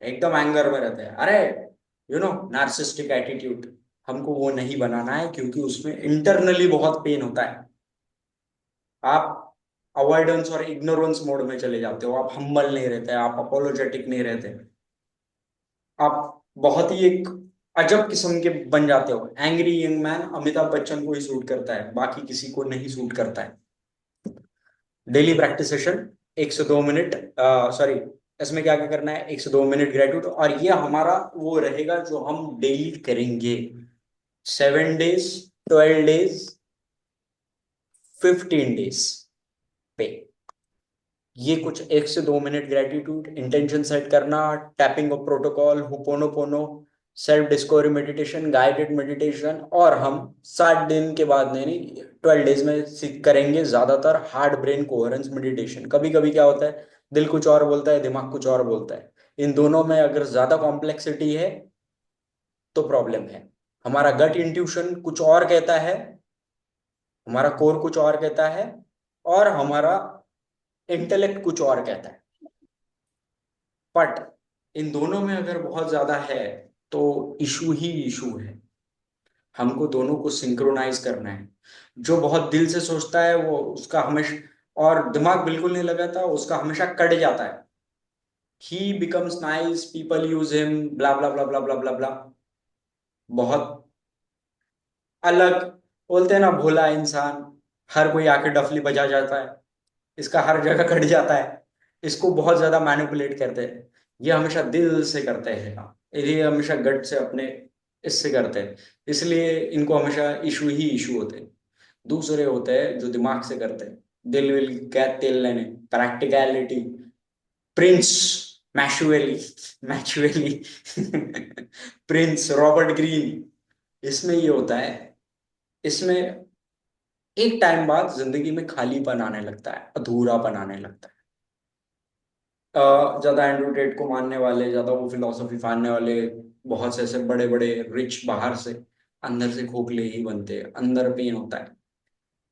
एकदम एंगर में रहते हैं। अरे नार्सिस्टिक एटीट्यूड हमको वो नहीं बनाना है, क्योंकि उसमें इंटरनली बहुत पेन होता है। आप अवॉइडेंस और इग्नोरेंस मोड में चले जाते हो, आप हम्बल नहीं रहते, आप अपोलोजेटिक नहीं रहते, आप बहुत ही एक अजब किस्म के बन जाते हो। Angry young man Amitabh Bachchan को ही सूट करता है, बाकी किसी को नहीं सूट करता है। डेली प्रैक्टिस सेशन 1 से 2 मिनट, सॉरी, इसमें क्या क्या करना है, 1 से 2 मिनट ग्रेटिट्यूड, और ये हमारा वो रहेगा जो हम डेली करेंगे। 7 डेज, 12 डेज, 15 डेज पे। ये कुछ 1 से 2 मिनट ग्रेटिट्यूड, इंटेंशन सेट करना, tapping of protocol, hooponopono, self discovery meditation, guided meditation. और हम 60 दिन के बाद, नहीं, 12 डेज में करेंगे ज्यादातर हार्ड ब्रेन कोहेरेंस मेडिटेशन। कभी कभी क्या होता है, दिल कुछ और बोलता है, दिमाग कुछ और बोलता है। इन दोनों में अगर ज्यादा कॉम्प्लेक्सिटी है तो प्रॉब्लम है। हमारा गट इंट्यूशन कुछ और कहता है, हमारा कोर कुछ और कहता है, और हमारा इंटेलेक्ट कुछ और कहता है। बट इन दोनों में अगर बहुत ज्यादा है तो इशू ही इशू है। हमको दोनों को सिंक्रोनाइज करना है। जो बहुत दिल से सोचता है वो, उसका हमेशा, और दिमाग बिल्कुल नहीं लगाता, उसका हमेशा कट जाता है। He becomes nice, people use him, blah blah blah blah blah blah blah. बहुत अलग, बोलते हैं ना, भोला इंसान, हर कोई आके डफली बजा जाता है, इसका हर जगह कट जाता है। इसको बहुत ज्यादा मैनिपुलेट करते हैं। ये हमेशा दिल से करते हैं काम, ये हमेशा गट से अपने इससे करते हैं। इसलिए इनको हमेशा इशू ही इशू होते हैं। दूसरे होते हैं जो दिमाग से करते हैं, दिल विल क्या तेल लेने, practicality, prince Machiavelli, Machiavelli prince Robert Greene. इसमें ये होता है, इसमें एक टाइम बाद जिंदगी में खालीपन आने लगता है, अधूरापन आने लगता है। ज्यादा एंड्रू टेट को मानने वाले, ज्यादा वो फिलोसफी मानने वाले, बहुत से ऐसे बड़े बड़े रिच बाहर से, अंदर से खोखले ही बनते हैं, अंदर पेन होता है।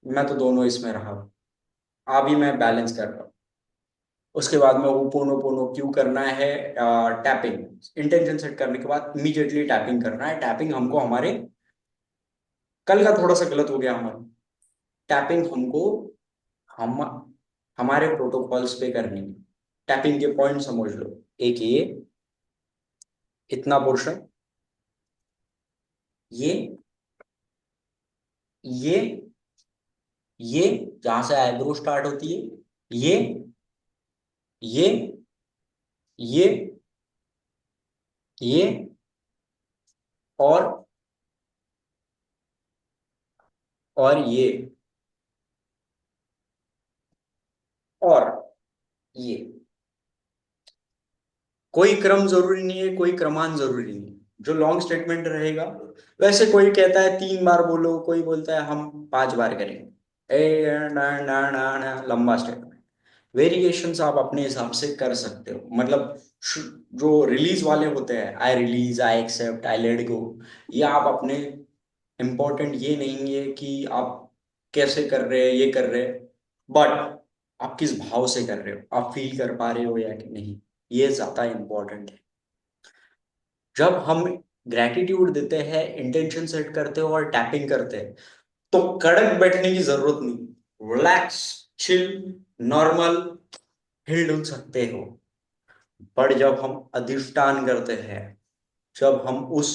मैं तो दोनों इसमें रहा हूँ। अभी मैं बैलेंस कर रहा हूँ। उसके बाद में वो पोनो पोनो क्यों करना है, टैपिंग इंटेंशन सेट करने के बाद इमीडिएटली टैपिंग करना है। टैपिंग हमको हमारे, कल का थोड़ा सा गलत हो गया हमारा। टैपिंग हमको हम हमारे प्रोटोकॉल्स पे करनी है। टैपिंग के पॉइंट समझ लो। एक ये, इतना पोर्शन, ये, ये ये जहां से आईब्रो स्टार्ट होती है, ये ये ये ये और ये और ये। कोई क्रम जरूरी नहीं है, कोई क्रमान जरूरी नहीं है। जो लॉन्ग स्टेटमेंट रहेगा, वैसे कोई कहता है 3 बार बोलो, कोई बोलता है हम 5 बार करेंगे। लंबा स्टेटमेंट। वेरिएशंस आप अपने हिसाब से कर सकते हो। मतलब जो रिलीज वाले होते हैं, I release, I accept, I let go, ये आप अपने, इम्पोर्टेंट ये नहीं है कि आप कैसे कर रहे हैं, ये कर रहे हैं, बट आप किस भाव से कर रहे हो, आप फील कर पा रहे हो या कि नहीं, ये ज्यादा इम्पोर्टेंट है। जब हम ग्रेटिट्यूड देते हैं, इंटेंशन सेट करते हो और टैपिंग करते हैं, तो कड़क बैठने की जरूरत नहीं, रिलैक्स, चिल, नॉर्मल, हिल डुल सकते हो। पर जब हम अधिष्ठान करते हैं, जब हम उस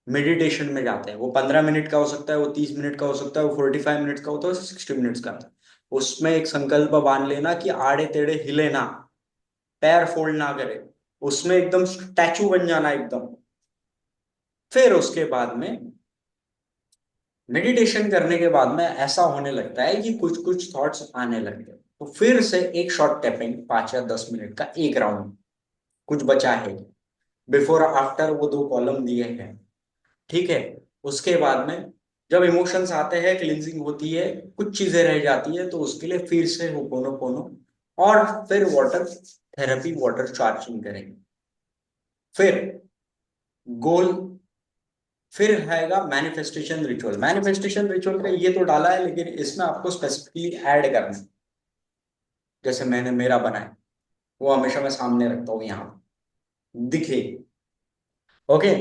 मेडिटेशन में जाते हैं, वो 15 मिनट का हो सकता है, वो 30 मिनट का हो सकता है, वो 45 मिनट का होता है, 60 मिनट्स का। उसमें एक संकल्प बांध लेना कि आड़े टेढ़े हिले ना, पैर फोल्ड ना करे, उसमें एकदम स्टैचू बन जाना एकदम। फिर उसके बाद में, मेडिटेशन करने के बाद में ऐसा होने लगता है कि कुछ कुछ थॉट्स आने लगते हैं, तो फिर से एक शॉर्ट टैपिंग 5 या 10 मिनट का एक राउंड, कुछ बचा है, बिफोर आफ्टर वो 2 कॉलम दिए हैं, ठीक है। उसके बाद में जब इमोशंस आते हैं, क्लिनजिंग होती है, कुछ चीजें रह जाती है, तो उसके लिए फिर से होपोनोपोनो, और फिर वाटर थेरेपी, वाटर चार्जिंग करेंगे। फिर गोल, फिर आएगा मैनिफेस्टेशन रिचुअल। मैनिफेस्टेशन रिचुअल का ये तो डाला है, लेकिन इसमें आपको स्पेसिफिकली ऐड करना है। जैसे मैंने मेरा बनाया, वो हमेशा मैं सामने रखता हूँ, यहाँ दिखे। ओके।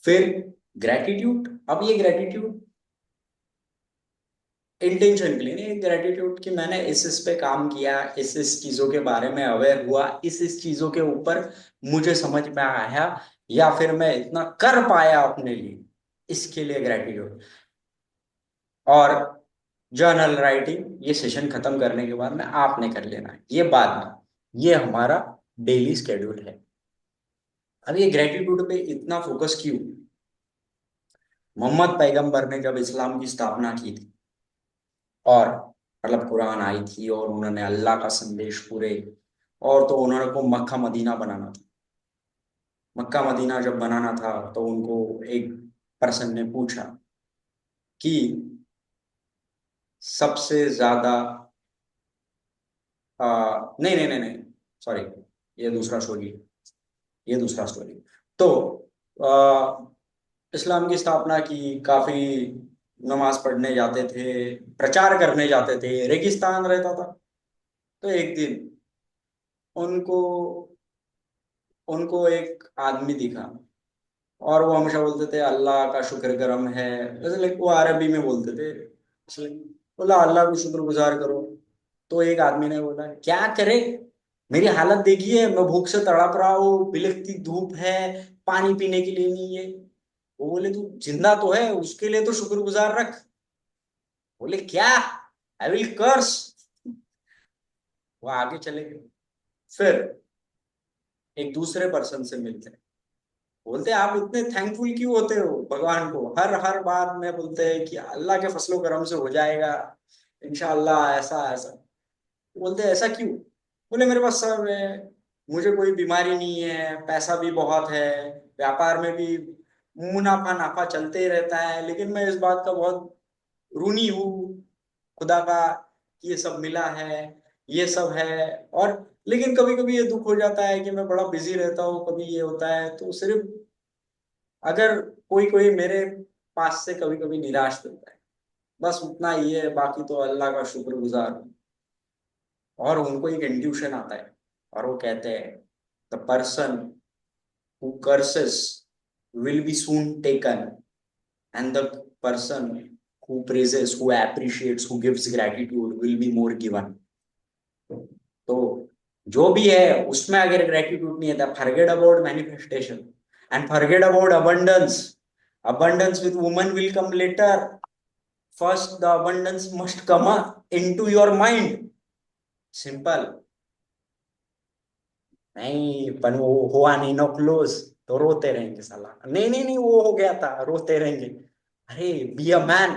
फिर ग्रेटिट्यूड। अब ये ग्रेटिट्यूड इंटेंशन के लिए नहीं, ग्रेटिट्यूड कि मैंने इस पे काम किया, इस चीजों के बारे में अवेयर हुआ, इस चीजों के ऊपर मुझे समझ में आया, या फिर मैं इतना कर पाया अपने लिए, इसके लिए ग्रेटिट्यूड। और जर्नल राइटिंग, ये सेशन खत्म करने के बाद में आपने कर लेना है, ये बाद में, ये हमारा डेली स्केड्यूल है। अब ये ग्रेटिट्यूड पे इतना फोकस क्यों? मोहम्मद पैगंबर ने जब इस्लाम की स्थापना की थी, और मतलब कुरान आई थी, और उन्होंने अल्लाह का संदेश पूरे, और तो उन्होंने को मक्का मदीना बनाना था। मक्का मदीना जब बनाना था, तो उनको एक पर्सन ने पूछा कि सबसे ज्यादा, नहीं नहीं नहीं नहीं, सॉरी, ये दूसरा स्टोरी, ये दूसरा स्टोरी। तो आ, इस्लाम की स्थापना की, काफी नमाज पढ़ने जाते थे, प्रचार करने जाते थे, रेगिस्तान रहता था। तो एक दिन उनको उनको एक आदमी दिखा, और वो हमेशा बोलते थे अल्लाह का शुक्र करम है, जैसे लाइक वो अरबी में बोलते थे, इसलिए बोला अल्लाह को शुक्रगुजार करो। तो एक आदमी ने बोला क्या करे, मेरी हालत देखिए, मैं भूख से तड़प रहा हूँ, बिलखती धूप है, पानी पीने के लिए नहीं है। वो बोले तू जिंदा तो है, उसके लिए तो शुक्रगुजार रख। बोले क्या, आई विल कर्स। वो आगे चले गए। फिर एक दूसरे पर्सन से मिलते हैं, बोलते हैं आप इतने थैंकफुल क्यों होते हो भगवान को, हर हर बार में बोलते हैं कि अल्लाह के फजलो करम से हो जाएगा, इंशाल्लाह, ऐसा ऐसा। बोलते हैं ऐसा क्यों? बोले मेरे पास सब है, मुझे कोई बीमारी नहीं है, पैसा भी बहुत है, व्यापार में भी मुनाफा नाफा चलते ही रहता है, लेकिन मैं इस बात का बहुत ऋणी हूँ खुदा का कि ये सब मिला है, ये सब है। और लेकिन कभी कभी ये दुख हो जाता है कि मैं बड़ा बिजी रहता हूँ, कभी ये होता है, तो सिर्फ अगर कोई कोई मेरे पास से कभी कभी निराश होता है, बस उतना ही है, बाकी तो अल्लाह का शुक्रगुजार हूँ। और उनको एक इंट्यूशन आता है, और वो कहते हैं the person who curses will be soon taken, and the person who praises, who appreciates, who gives gratitude will be more given. तो जो भी है उसमें अगर ग्रेटिट्यूड नहीं है, तो forget about manifestation and forget about abundance. Abundance with woman will come later. First the abundance must come into your mind, simple. नहीं पर वो हुआ नहीं नो क्लोज, तो रोते रहेंगे साला, नहीं नहीं नहीं वो हो गया था, रोते रहेंगे। अरे be a man,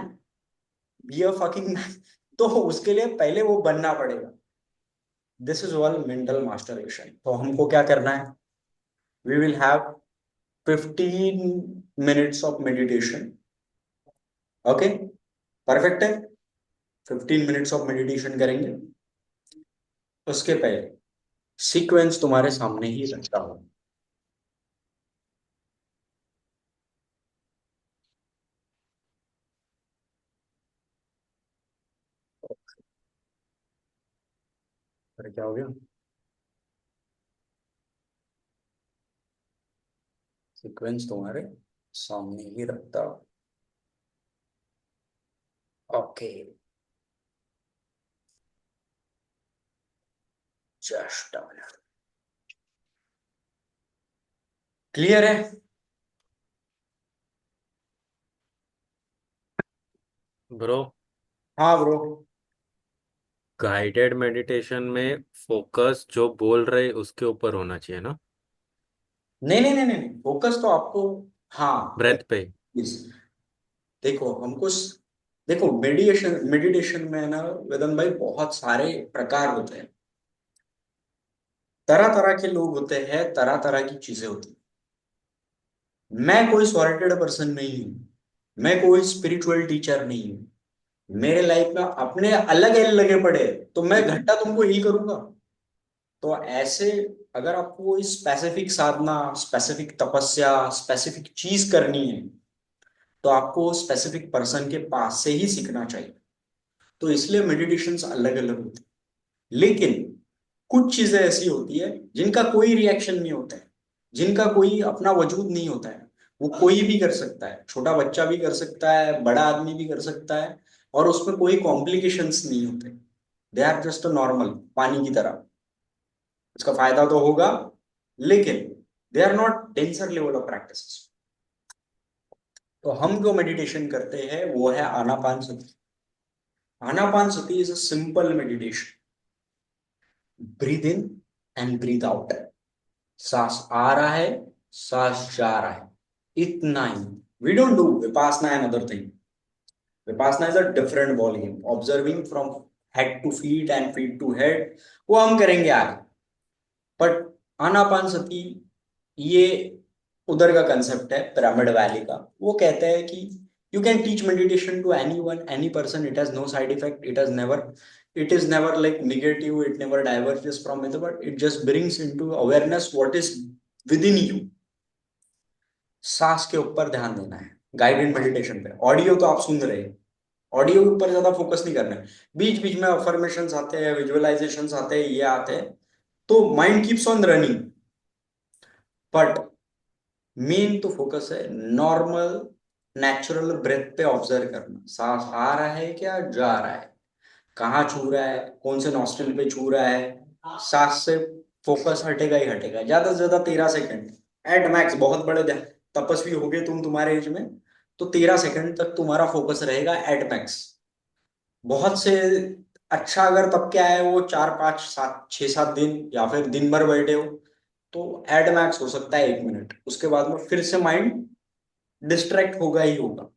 be a fucking man. तो उसके लिए पहले वो बनना पड़ेगा। This is all mental masturbation. तो हमको क्या करना है, we will have 15 minutes of meditation. Okay, perfect है। 15 मिनट्स ऑफ मेडिटेशन करेंगे। उसके पहले सीक्वेंस तुम्हारे सामने ही रखता हूं। फिर क्या हो गया, सीक्वेंस तुम्हारे सामने ही रखता हूं। Okay, just a minute. Clear है? ब्रो, हाँ ब्रो। गाइडेड मेडिटेशन में फोकस जो बोल रहे उसके ऊपर होना चाहिए ना? नहीं नहीं नहीं नहीं, फोकस तो आपको, हाँ ब्रेथ पे। please, देखो देखो मेडिटेशन मेडिटेशन में ना वेदन भाई बहुत सारे प्रकार होते हैं, तरह तरह के लोग होते हैं, तरह तरह की चीजें होती हैं। मैं कोई सॉर्टेड पर्सन नहीं हूं, मैं कोई स्पिरिचुअल टीचर नहीं हूं। मेरे लाइफ में अपने अलग अलग लगे पड़े हैं, तो मैं घंटा तुमको हील करूंगा? तो ऐसे, अगर आपको कोई स्पेसिफिक साधना, स्पेसिफिक तपस्या, स्पेसिफिक चीज करनी है, तो आपको स्पेसिफिक पर्सन के पास से ही सीखना चाहिए। तो इसलिए मेडिटेशंस अलग अलग होती है। लेकिन कुछ चीजें ऐसी होती है जिनका कोई रिएक्शन नहीं होता है, जिनका कोई अपना वजूद नहीं होता है। वो कोई भी कर सकता है, छोटा बच्चा भी कर सकता है, बड़ा आदमी भी कर सकता है, और उसमें कोई कॉम्प्लिकेशंस नहीं होते। दे आर जस्ट नॉर्मल, पानी की तरह। उसका फायदा तो होगा, लेकिन they are not denser level of practice. तो हम जो मेडिटेशन करते हैं वो है आनापान sati. Anapana sati is a simple meditation. Breathe in and breathe out. सांस आ रहा है, सांस जा रहा है, इतना ही। We don't do vipassana and other thing. Vipassana is a different ball game, observing from head to feet and feet to head, वो हम करेंगे आगे। बट आनापान सती, ये उधर का कंसेप्ट है, पिरामिड वैली का। वो कहते हैं कि you can teach meditation to any one, any person, it has no side effect, it is never like negative, it never diverges from it, but it just brings into awareness what is within you. सांस के ऊपर ध्यान देना है guided meditation पे। Audio तो आप सुन रहे हैं, ऑडियो के ऊपर ज्यादा फोकस नहीं करना है। बीच बीच में अफर्मेशंस आते हैं, विजुअलाइजेशंस आते हैं, ये आते हैं, तो mind keeps on running. But main तो फोकस है नॉर्मल नेचुरल ब्रेथ पे ऑब्जर्व करना। सांस आ रहा है क्या, जा रहा है, कहाँ छू रहा है, कौन से नॉस्ट्रिल पे छू रहा है। सांस से फोकस हटेगा ही हटेगा, ज्यादा से ज्यादा 13 सेकंड एट मैक्स। बहुत बड़े तपस्वी हो गए तुम तुम्हारे एज में, तो 13 सेकंड तक तुम्हारा फोकस रहेगा एट मैक्स। बहुत से अच्छा, अगर तब क्या है, वो 4 5 7 6 7 दिन या फिर दिन भर बैठे हो, तो एट मैक्स हो सकता है 1 मिनट। उसके बाद में फिर से माइंड डिस्ट्रैक्ट होगा ही होगा।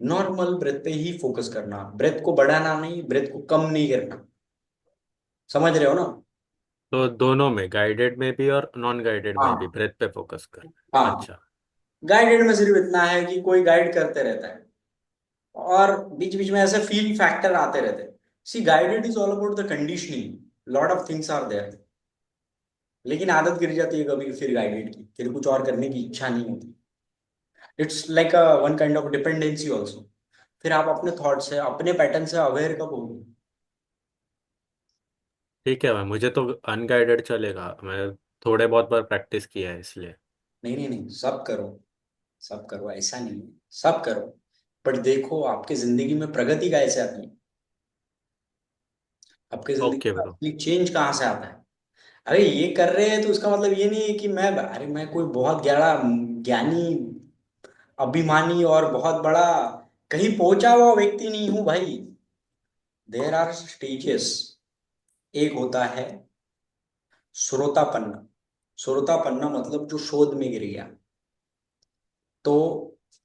नॉर्मल ब्रेथ पे ही फोकस करना, ब्रेथ को बढ़ाना नहीं, ब्रेथ को कम नहीं करना। समझ रहे हो ना? तो दोनों में, गाइडेड में भी और नॉन गाइडेड में भी हाँ ब्रेथ पे फोकस कर। हाँ। अच्छा। गाइडेड में सिर्फ इतना है कि कोई गाइड करते रहता है, और बीच बीच में ऐसे फील फैक्टर आते रहते हैं। See, guided is all about the conditioning, lot of things are there. लेकिन आदत गिर जाती है कभी फिर गाइडेड की, फिर कुछ और करने की इच्छा नहीं होती। It's like a one kind of dependency also. फिर आप अपने थॉट से, अपने पैटर्न से अवेयर कब होगे? ठीक है भाई, मुझे तो अनगाइडेड चलेगा, मैं थोड़े बहुत बार प्रैक्टिस किया है इसलिए। नहीं नहीं नहीं, सब करो, सब करो, ऐसा नहीं है, सब करो। बट देखो आपके जिंदगी में प्रगति कैसे आती है, आपके जिंदगी ओके में ब्रो। असली चेंज कहाँ से आता है। अरे ये कर रहे हैं तो उसका मतलब ये नहीं है कि मैं, अरे मैं कोई बहुत गहरा ज्ञानी, अभिमानी और बहुत बड़ा कहीं पहुंचा हुआ व्यक्ति नहीं हूं भाई। There are stages. एक होता है श्रोतापन्न। श्रोतापन्न मतलब जो शोध में गिर गया। तो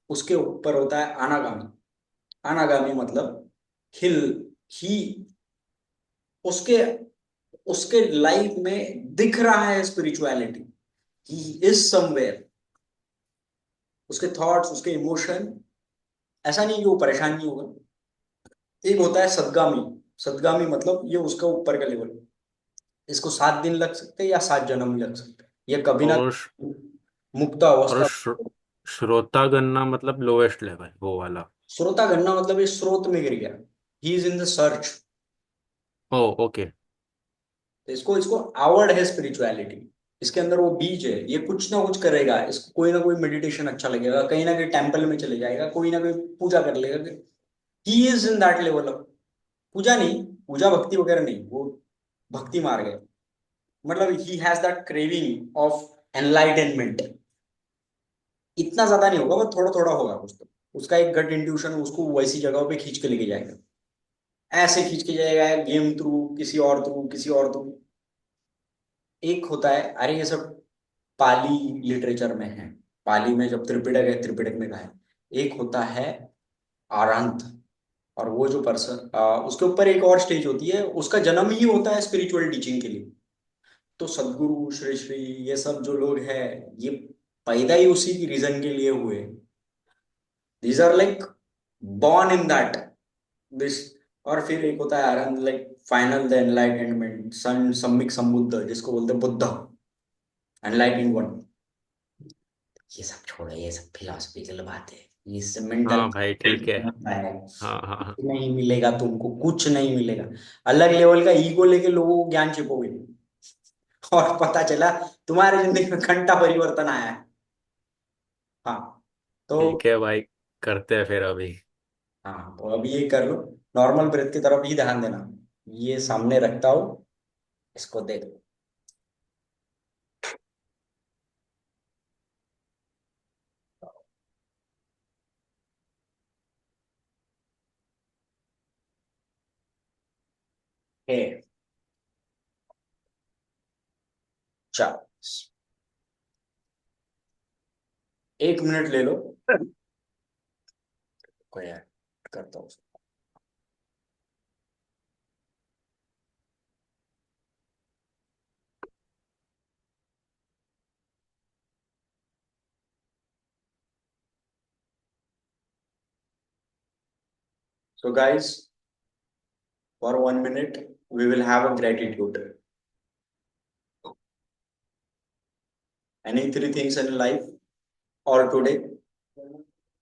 उसके ऊपर होता है अनागामी। अनागामी मतलब हिल ही उसके उसके लाइफ में दिख रहा है स्पिरिचुअलिटी। He is somewhere. उसके थॉट्स, उसके इमोशन, ऐसा नहीं कि वो परेशान नहीं होगा। एक होता है सदगामी। सदगामी मतलब ये उसका ऊपर का लेवल। इसको 7 दिन लग सकते हैं या 7 जन्म लग सकते हैं। ये कभी ना और मुक्त और अवस्था। श्रोता गणना मतलब लोएस्ट लेवल वो वाला। श्रोता गणना मतलब ये स्रोत में गिर गया। He is in the search. Oh okay. तो इसको इसको आवड़ है स्पिरिचुअलिटी। इसके अंदर वो बीज है, ये कुछ ना कुछ करेगा। इसको कोई ना कोई मेडिटेशन अच्छा लगेगा, कहीं ना कहीं टेम्पल में चले जाएगा, कोई ना कोई पूजा कर लेगा। He is in that level of puja नहीं, पूजा भक्ति वगैरह नहीं, वो भक्ति मार्ग है। मतलब he has that craving of enlightenment. इतना ज्यादा नहीं होगा, वो थोड़ा थोड़ा होगा कुछ तो। उसका एक गट इंट्यूशन उसको वैसी जगहों पे खींच के लेके जाएगा। ऐसे खींच के जाएगा, गेम थ्रू, किसी और थ्रू, किसी और थ्रू। एक होता है, अरे ये सब पाली लिटरेचर में है। पाली में जब त्रिपिटक है, त्रिपिटक में कहा है। एक होता है आरंत। और वो जो पर्सन, उसके ऊपर एक और स्टेज होती है, उसका जन्म ही होता है स्पिरिचुअल टीचिंग के लिए। तो सदगुरु, श्री श्री, ये सब जो लोग हैं, ये पैदा ही उसी की रीजन के लिए हुए। These are like born in that this। और फिर एक होता है आनंद, लाइक फाइनल द एनलाइटनमेंट सन सम्यक संबुद्ध, जिसको बोलते हैं बुद्ध, एनलाइटेंड वन। ये सब छोड़ो, ये सब फिलोसफिकल बात है। ये सब मेंटल हाँ भाई ठीक है। है। हाँ हाँ हाँ। नहीं मिलेगा तुमको, कुछ नहीं मिलेगा। अलग लेवल का ईगो लेके लोगों को ज्ञान छिपोगे और पता चला तुम्हारी जिंदगी में घंटा परिवर्तन आया है। हाँ। तो ठीक है भाई, करते हैं फिर अभी। हाँ, तो अभी ये कर लो। नॉर्मल ब्रेथ की तरफ ही ध्यान देना। ये सामने रखता हो, इसको देख लो। है। चलो, 1 मिनट ले लो। कोई यार, करता हूँ। So guys, for 1 minute we will have a gratitude. Any 3 things in life or today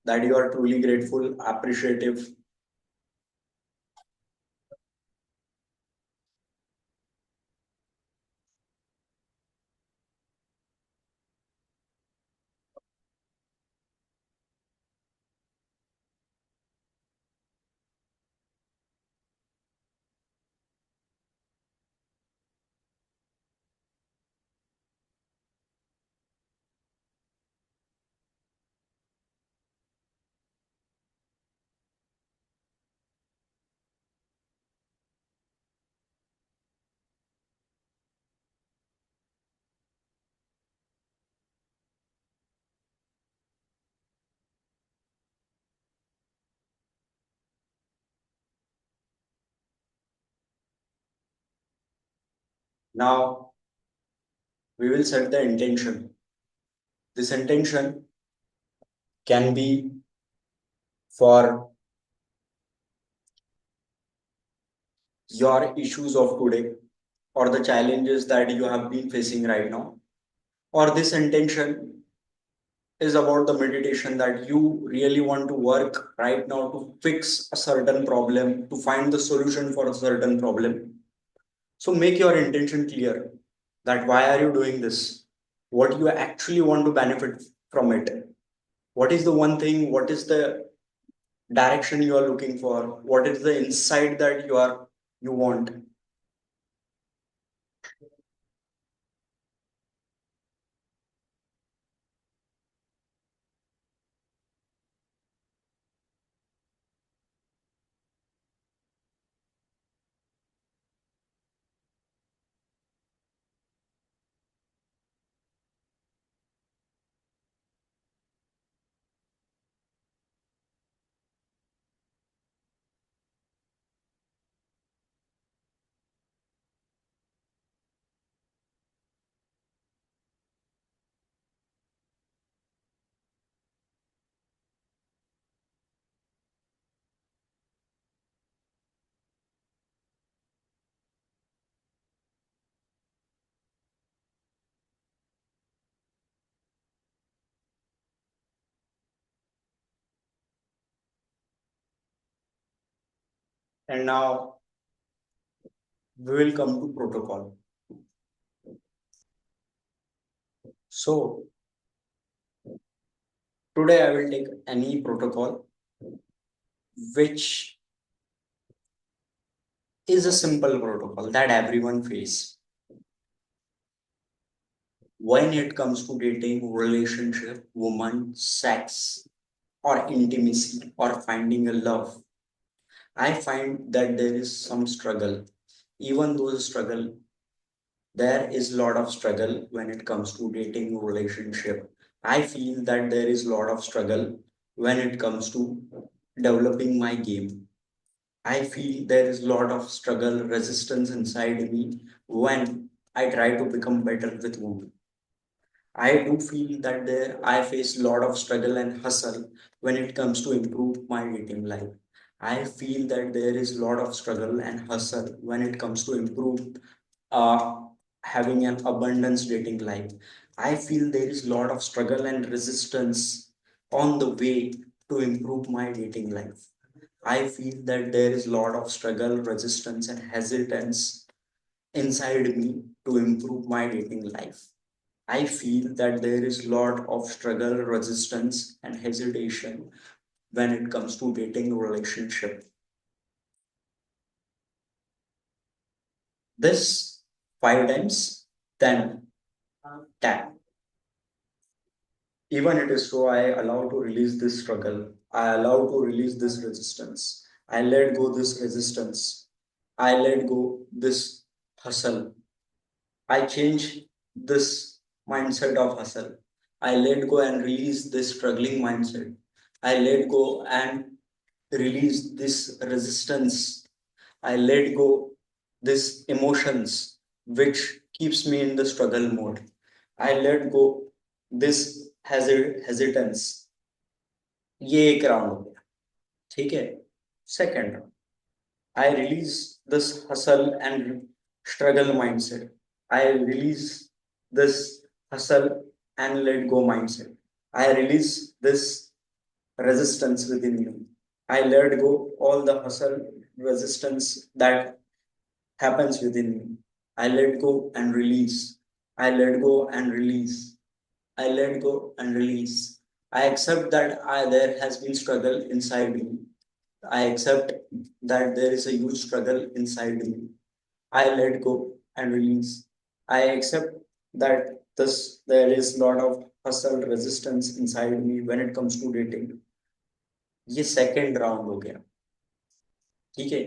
that you are truly grateful, appreciative. Now we will set the intention. This intention can be for your issues of today or the challenges that you have been facing right now. Or this intention is about the meditation that you really want to work right now to fix a certain problem, to find the solution for a certain problem. So make your intention clear, that why are you doing this? What you actually want to benefit from it? What is the one thing? What is the direction you are looking for? What is the insight that you want? And now we will come to protocol. So today I will take any protocol which is a simple protocol that everyone face when it comes to dating, relationship, woman, sex, or intimacy, or finding a love. I find that there is some struggle. Even though the struggle, there is a lot of struggle when it comes to dating, relationship. I feel that there is a lot of struggle when it comes to developing my game. I feel there is a lot of struggle, resistance inside me when I try to become better with women. I do feel that I face a lot of struggle and hustle when it comes to improve my dating life. I feel that there is a lot of struggle and hustle when it comes to improve uh, having an abundance dating life. I feel there is a lot of struggle and resistance on the way to improve my dating life. I feel that there is a lot of struggle, resistance, and hesitance inside me to improve my dating life. I feel that there is a lot of struggle, resistance, and hesitation when it comes to dating relationship. This 5 times, then tap. Even it is so, I allow to release this struggle. I allow to release this resistance. I let go this resistance. I let go this hustle. I change this mindset of hustle. I let go and release this struggling mindset. I let go and release this resistance. I let go this emotions which keeps me in the struggle mode. I let go this hesitance. ये एक round हो गया. ठीक है. Second round, I release this hustle and struggle mindset. I release this hustle and let go mindset. I release this resistance within me. I let go all the hustle resistance that happens within me. I let go and release. I let go and release. I let go and release. I accept that there has been struggle inside me. I accept that there is a huge struggle inside me. I let go and release. I accept that there is a lot of hustle resistance inside me when it comes to dating. ये second round हो गया. ठीक है.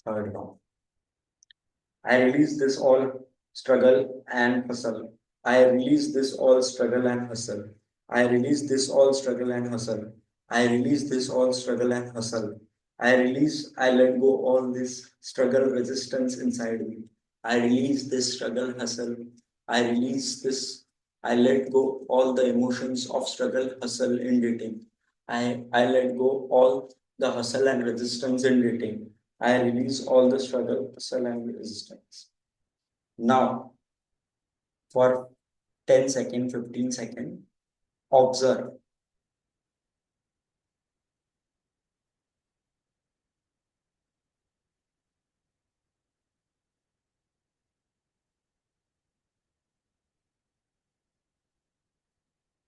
Third round, I release this all struggle and hustle. I release this all struggle and hustle. I release this all struggle and hustle. I release this all struggle and hustle. I let go all this struggle resistance inside me. I release this struggle hustle. I release this. I let go all the emotions of struggle hustle in dating. I let go all the hustle and resistance in dating. I release all the struggle, hustle, and resistance. Now, for 10 second, 15 second, observe.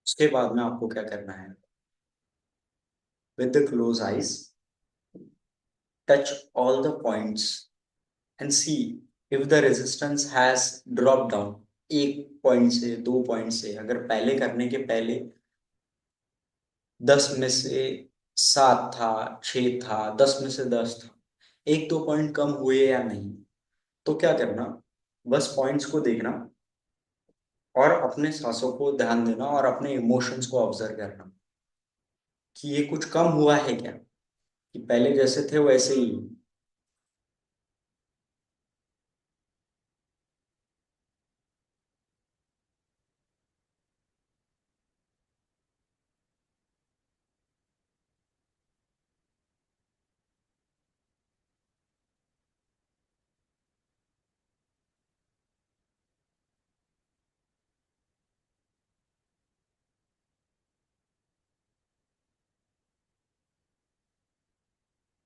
उसके बाद में आपको क्या करना है? With the closed eyes, touch all the points and see if the resistance has dropped down. एक point से, 2 point से, अगर पहले करने के पहले 10 में से 7 था, 6 था, 10 में से 10 था, 1-2 पॉइंट कम हुए या नहीं, तो क्या करना? बस पॉइंट्स को देखना और अपने सांसों को ध्यान देना और अपने इमोशंस को ऑब्जर्व करना कि ये कुछ कम हुआ है क्या, कि पहले जैसे थे वैसे ही.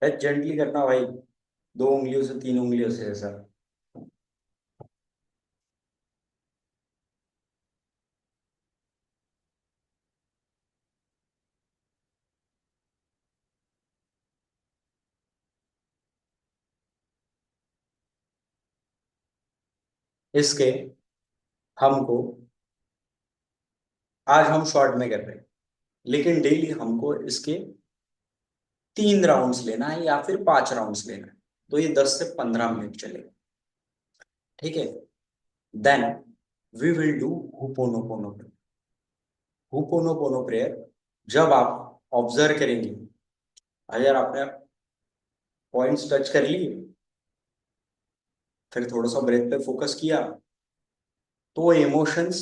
जेंटली करना भाई. 2 उंगलियों से 3 उंगलियों से ऐसा। इसके हमको आज हम शॉर्ट में कर रहे हैं, लेकिन डेली हमको इसके 3 राउंड्स लेना है या फिर 5 राउंड्स लेना है, तो ये 10 से 15 मिनट चलेगा। ठीक है। Then we will do hooponopono prayer. Hooponopono prayer जब आप ऑब्जर्व करेंगे, अगर आपने पॉइंट्स टच कर लिए, फिर थोड़ा सा ब्रेथ पे फोकस किया, तो इमोशंस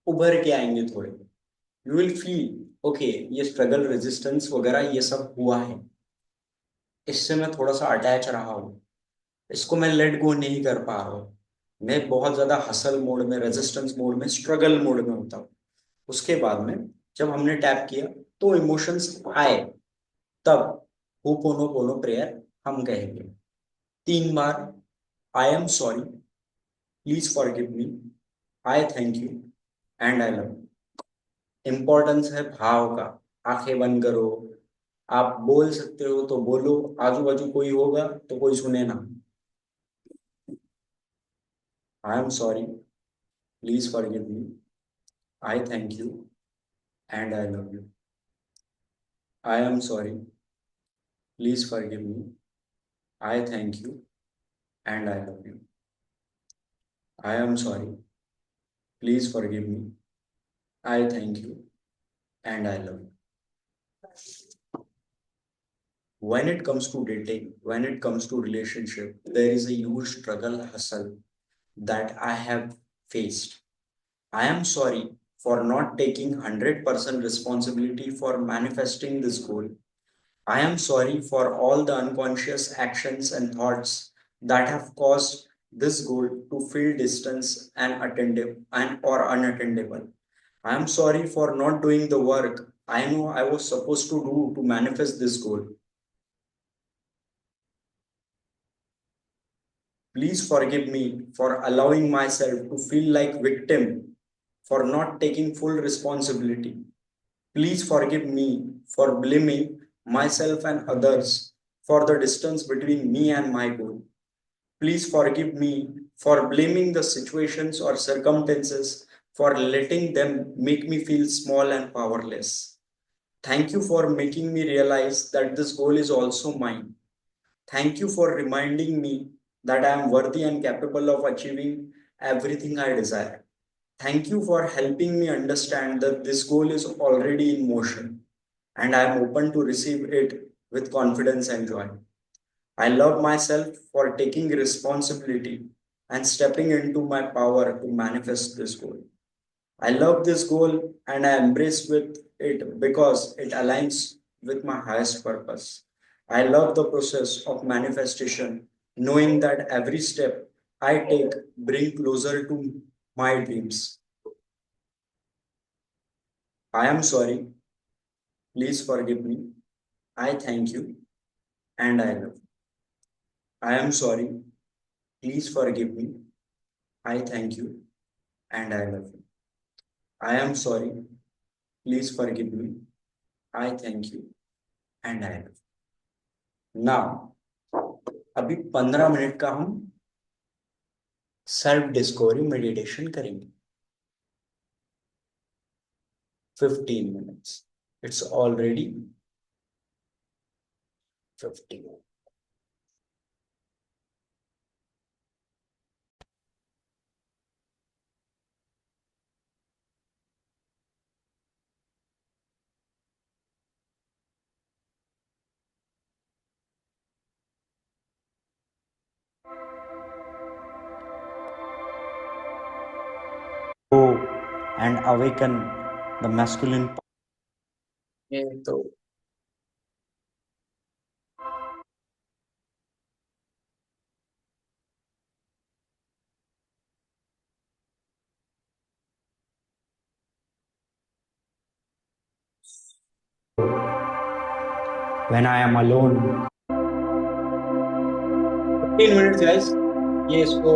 उभर के आएंगे थोड़े। यू विल फील ओके, ये स्ट्रगल रेजिस्टेंस वगैरह ये सब हुआ है, इससे मैं थोड़ा सा अटैच रहा हूँ, इसको मैं लेट गो नहीं कर पा रहा हूँ, मैं बहुत ज्यादा हसल मोड में, रेजिस्टेंस मोड में, स्ट्रगल मोड में होता हूँ। उसके बाद में जब हमने टैप किया तो इमोशंस आए, तब होपोनो पोनो प्रेयर हम कहेंगे 3 बार। I am sorry, please forgive me, I thank you, and I love. Importance है भाव का। आंखें बंद करो, आप बोल सकते हो तो बोलो, आजू बाजू कोई होगा तो कोई सुने ना। आई am sorry, please forgive me, I thank you, and I love you. I am sorry, please forgive me, I thank you, and I love you. I am sorry, please forgive me, I thank you, and I love you. When it comes to dating, when it comes to relationship, there is a huge struggle hustle that I have faced. I am sorry for not taking 100% responsibility for manifesting this goal. I am sorry for all the unconscious actions and thoughts that have caused this goal to feel distant and attentive and or unattainable. I am sorry for not doing the work I know I was supposed to do to manifest this goal. Please forgive me for allowing myself to feel like victim, for not taking full responsibility. Please forgive me for blaming myself and others for the distance between me and my goal. Please forgive me for blaming the situations or circumstances, for letting them make me feel small and powerless. Thank you for making me realize that this goal is also mine. Thank you for reminding me that I am worthy and capable of achieving everything I desire. Thank you for helping me understand that this goal is already in motion and I am open to receive it with confidence and joy. I love myself for taking responsibility and stepping into my power to manifest this goal. I love this goal and I embrace with it because it aligns with my highest purpose. I love the process of manifestation, knowing that every step I take bring closer to my dreams. I am sorry, please forgive me. I thank you and I love you. I am sorry, please forgive me. I thank you and I love you. I am sorry, please forgive me. I thank you and I love you. Now, अभी 15 minute का हम self discovery meditation करेंगे। 15 minutes, it's already 15। Go and awaken the masculine. तो when I am alone, 15 minutes guys, ये इसको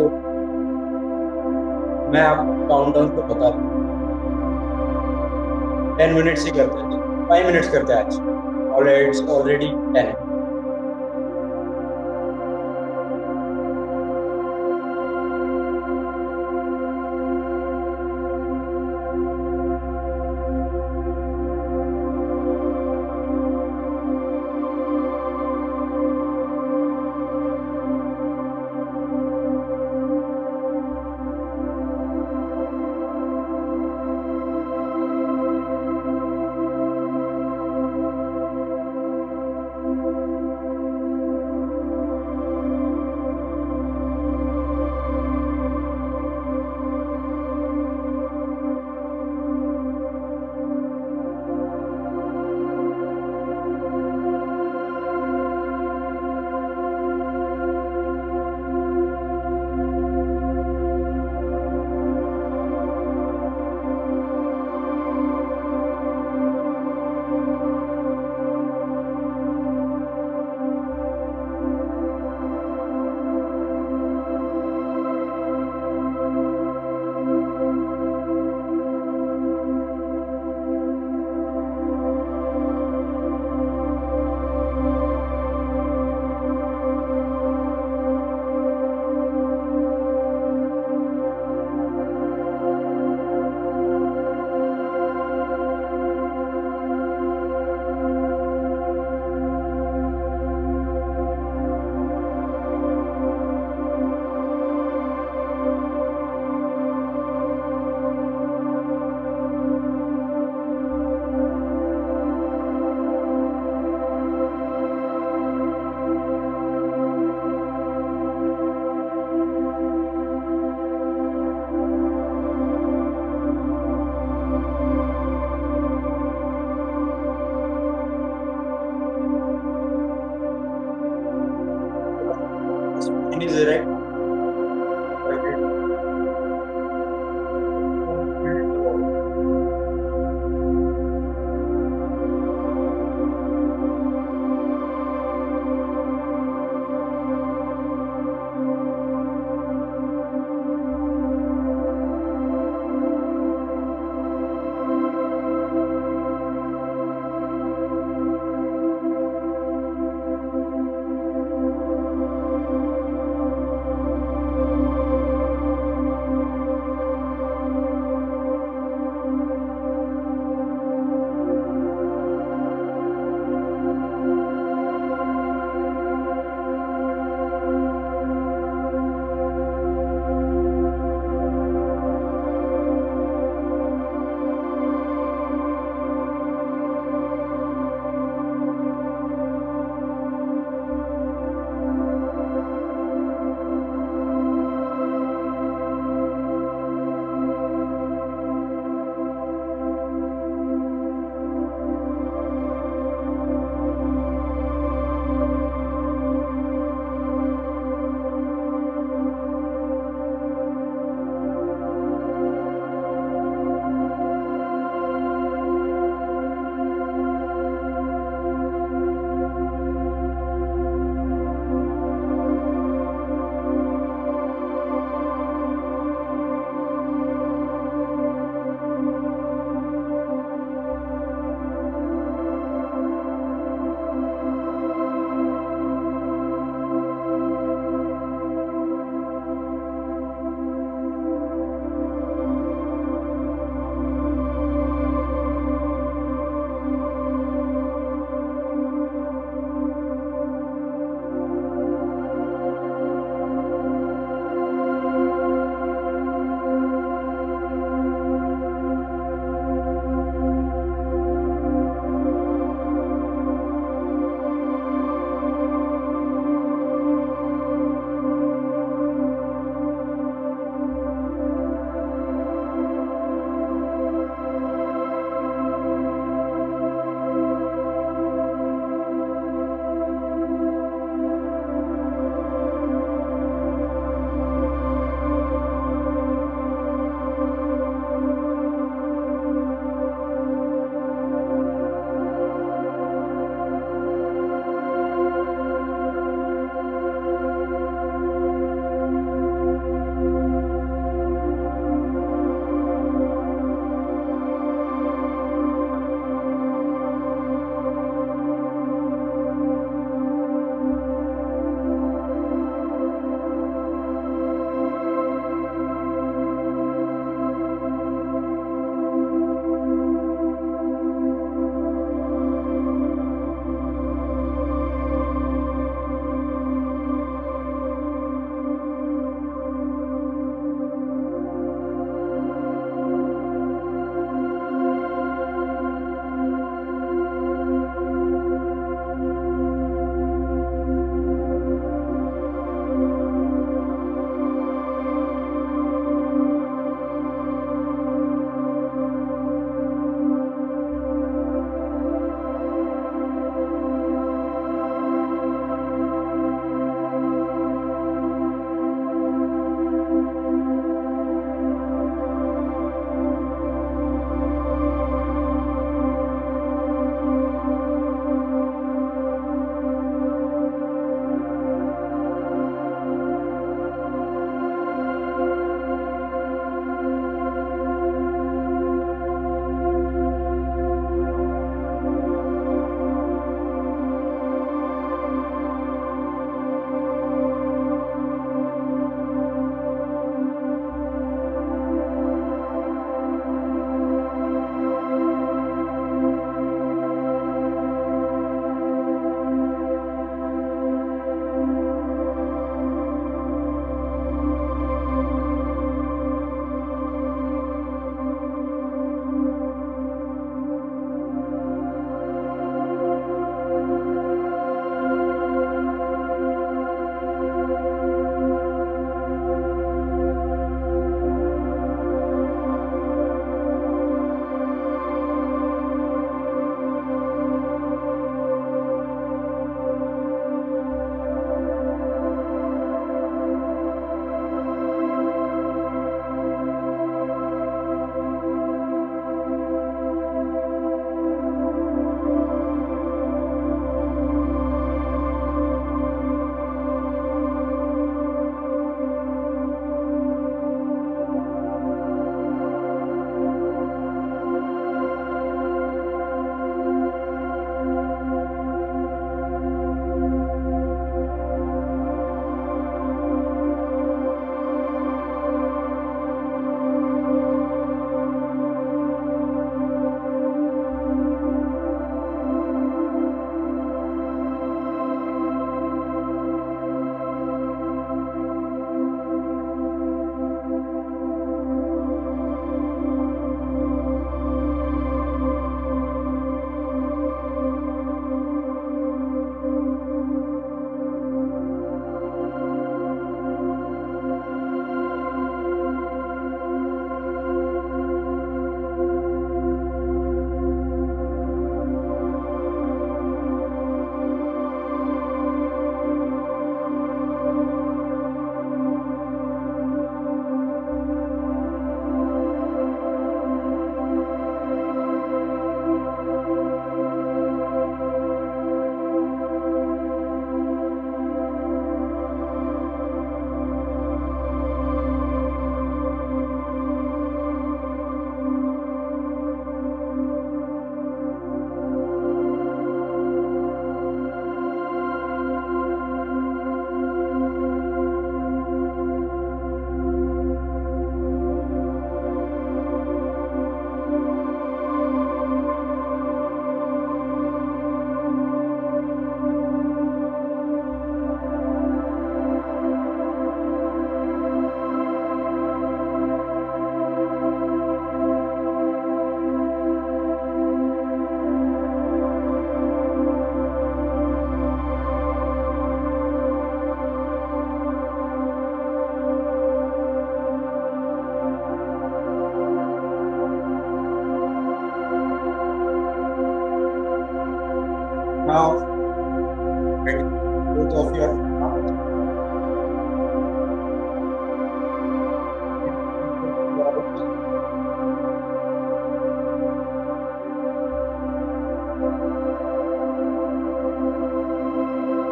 मैं आपको countdown पे बता दूं। 10 मिनट्स ही करते हैं, 5 मिनट्स करते हैं आज। Already it's already 10।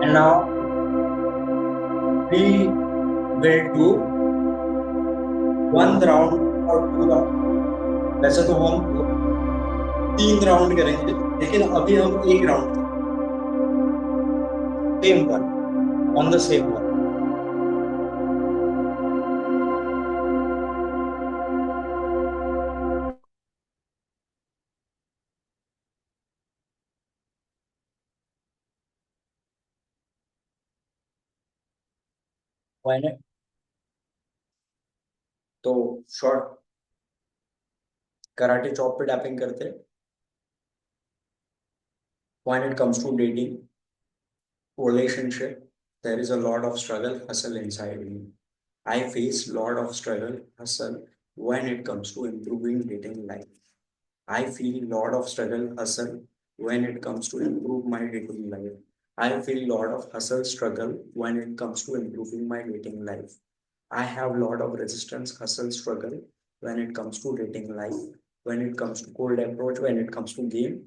And now we will do one round or two round. वैसे तो हम 3 राउंड करेंगे, लेकिन अभी हम एक round same one on the same one. Final. तो शॉर्ट कराटे चॉप पे टैपिंग करते हैं. When it comes to dating, relationship, there is a lot of struggle, hustle inside me. I face lot of struggle, hustle when it comes to improving dating life. I feel lot of struggle, hustle when it comes to improve my dating life. I feel lot of hustle, struggle when it comes to improving my dating life. I have lot of resistance, hustle, struggle when it comes to dating life. When it comes to cold approach, when it comes to game,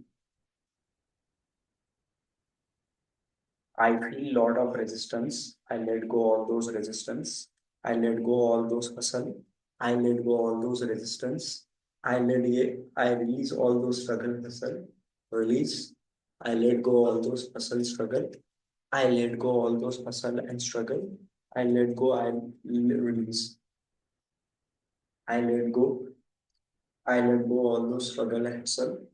I feel lot of resistance. I let go all those resistance. I let go all those hustle. I let go all those resistance. I release all those struggle, hustle, release. I let go all those hustle, struggle. I let go all those hustle and struggle. I let go, release. I let go. I let go all those struggle and hustle.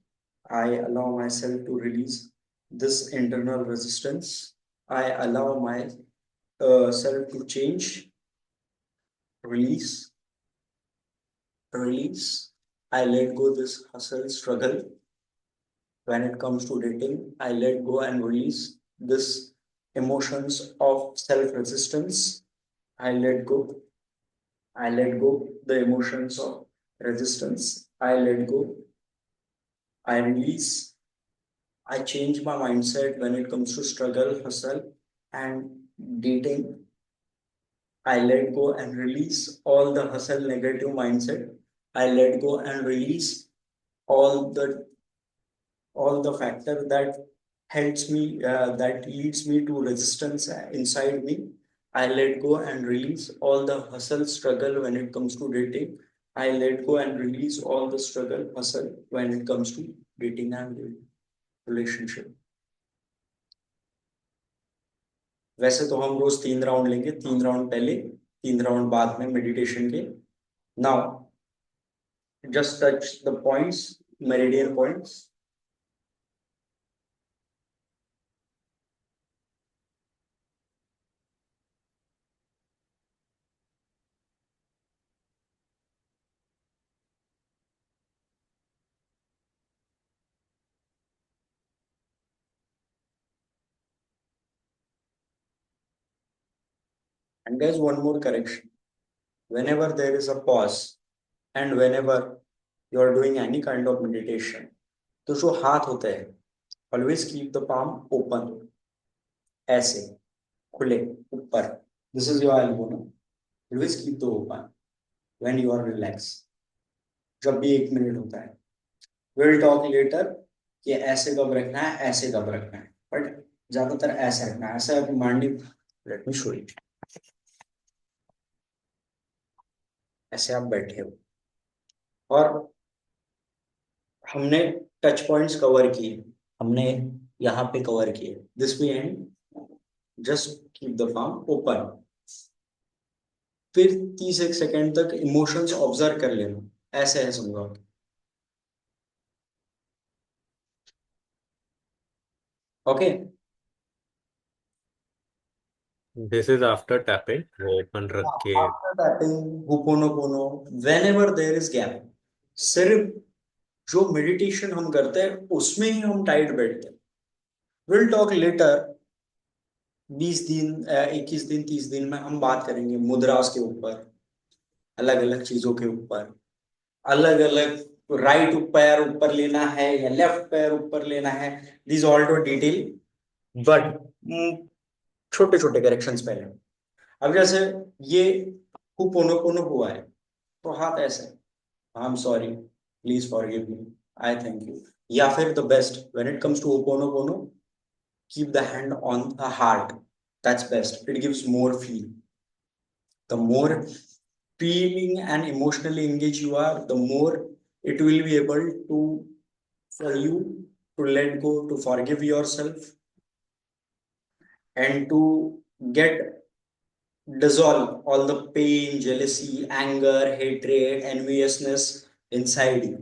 I allow myself to release this internal resistance. I allow my self to change, release, release. I let go this hustle, struggle. When it comes to dating, I let go and release this emotions of self-resistance. I let go. I let go the emotions of resistance. I let go. I release. I change my mindset when it comes to struggle, hustle, and dating. I let go and release all the hustle negative mindset. I let go and release all the factor that helps me, that leads me to resistance inside me. I let go and release all the hustle struggle when it comes to dating. I let go and release all the struggle hustle when it comes to dating and relationship. वैसे तो हम रोज 3 round लेंगे, 3 round पहले, 3 round बाद में meditation के. Now just touch the points, meridian points. And there's one more correction. Whenever there is a pause and whenever you are doing any kind of meditation, तो जो हाथ होते हैं, always keep the palm open, ऐसे खुले ऊपर. This is your elbow, no? Always keep the open when you are relaxed. जब भी 1 मिनट होता है. We'll talk later कि ऐसे कब रखना है, ऐसे कब रखना है, but ज्यादातर ऐसे रखना है. ऐसे मांडी, let me show you. ऐसे आप बैठे हो और हमने टच पॉइंट्स कवर किए, हमने यहाँ पे कवर किए. This way and just keep the palm open. फिर 30 सेकेंड तक इमोशंस ऑब्जर्व कर लेना. ऐसे है समझो. Okay. This is after tapping, वो ओपन रख के. After tapping, ho'oponopono, whenever there is gap. सिर्फ जो मेडिटेशन हम करते हैं उसमें ही हम टाइट बैठते हैं. Will talk later. 20 दिन, 21 दिन, 30 दिन में हम बात करेंगे मुद्रास के ऊपर, अलग अलग चीजों के ऊपर, अलग अलग राइट पैर ऊपर लेना है या लेफ्ट पैर ऊपर लेना है. This all to detail, but छोटे छोटे करेक्शंस पहले. अब जैसे ये होपोनोपोनो हुआ है तो हाथ ऐसे, I am sorry, please forgive me, I thank you. या फिर the best when it comes to ho'oponopono, keep the hand on the heart. That's best. It gives more feel. The more feeling and emotionally engaged you are, the more it will be able to for you to let go, to forgive yourself, and to get dissolve all the pain, jealousy, anger, hatred, enviousness inside you.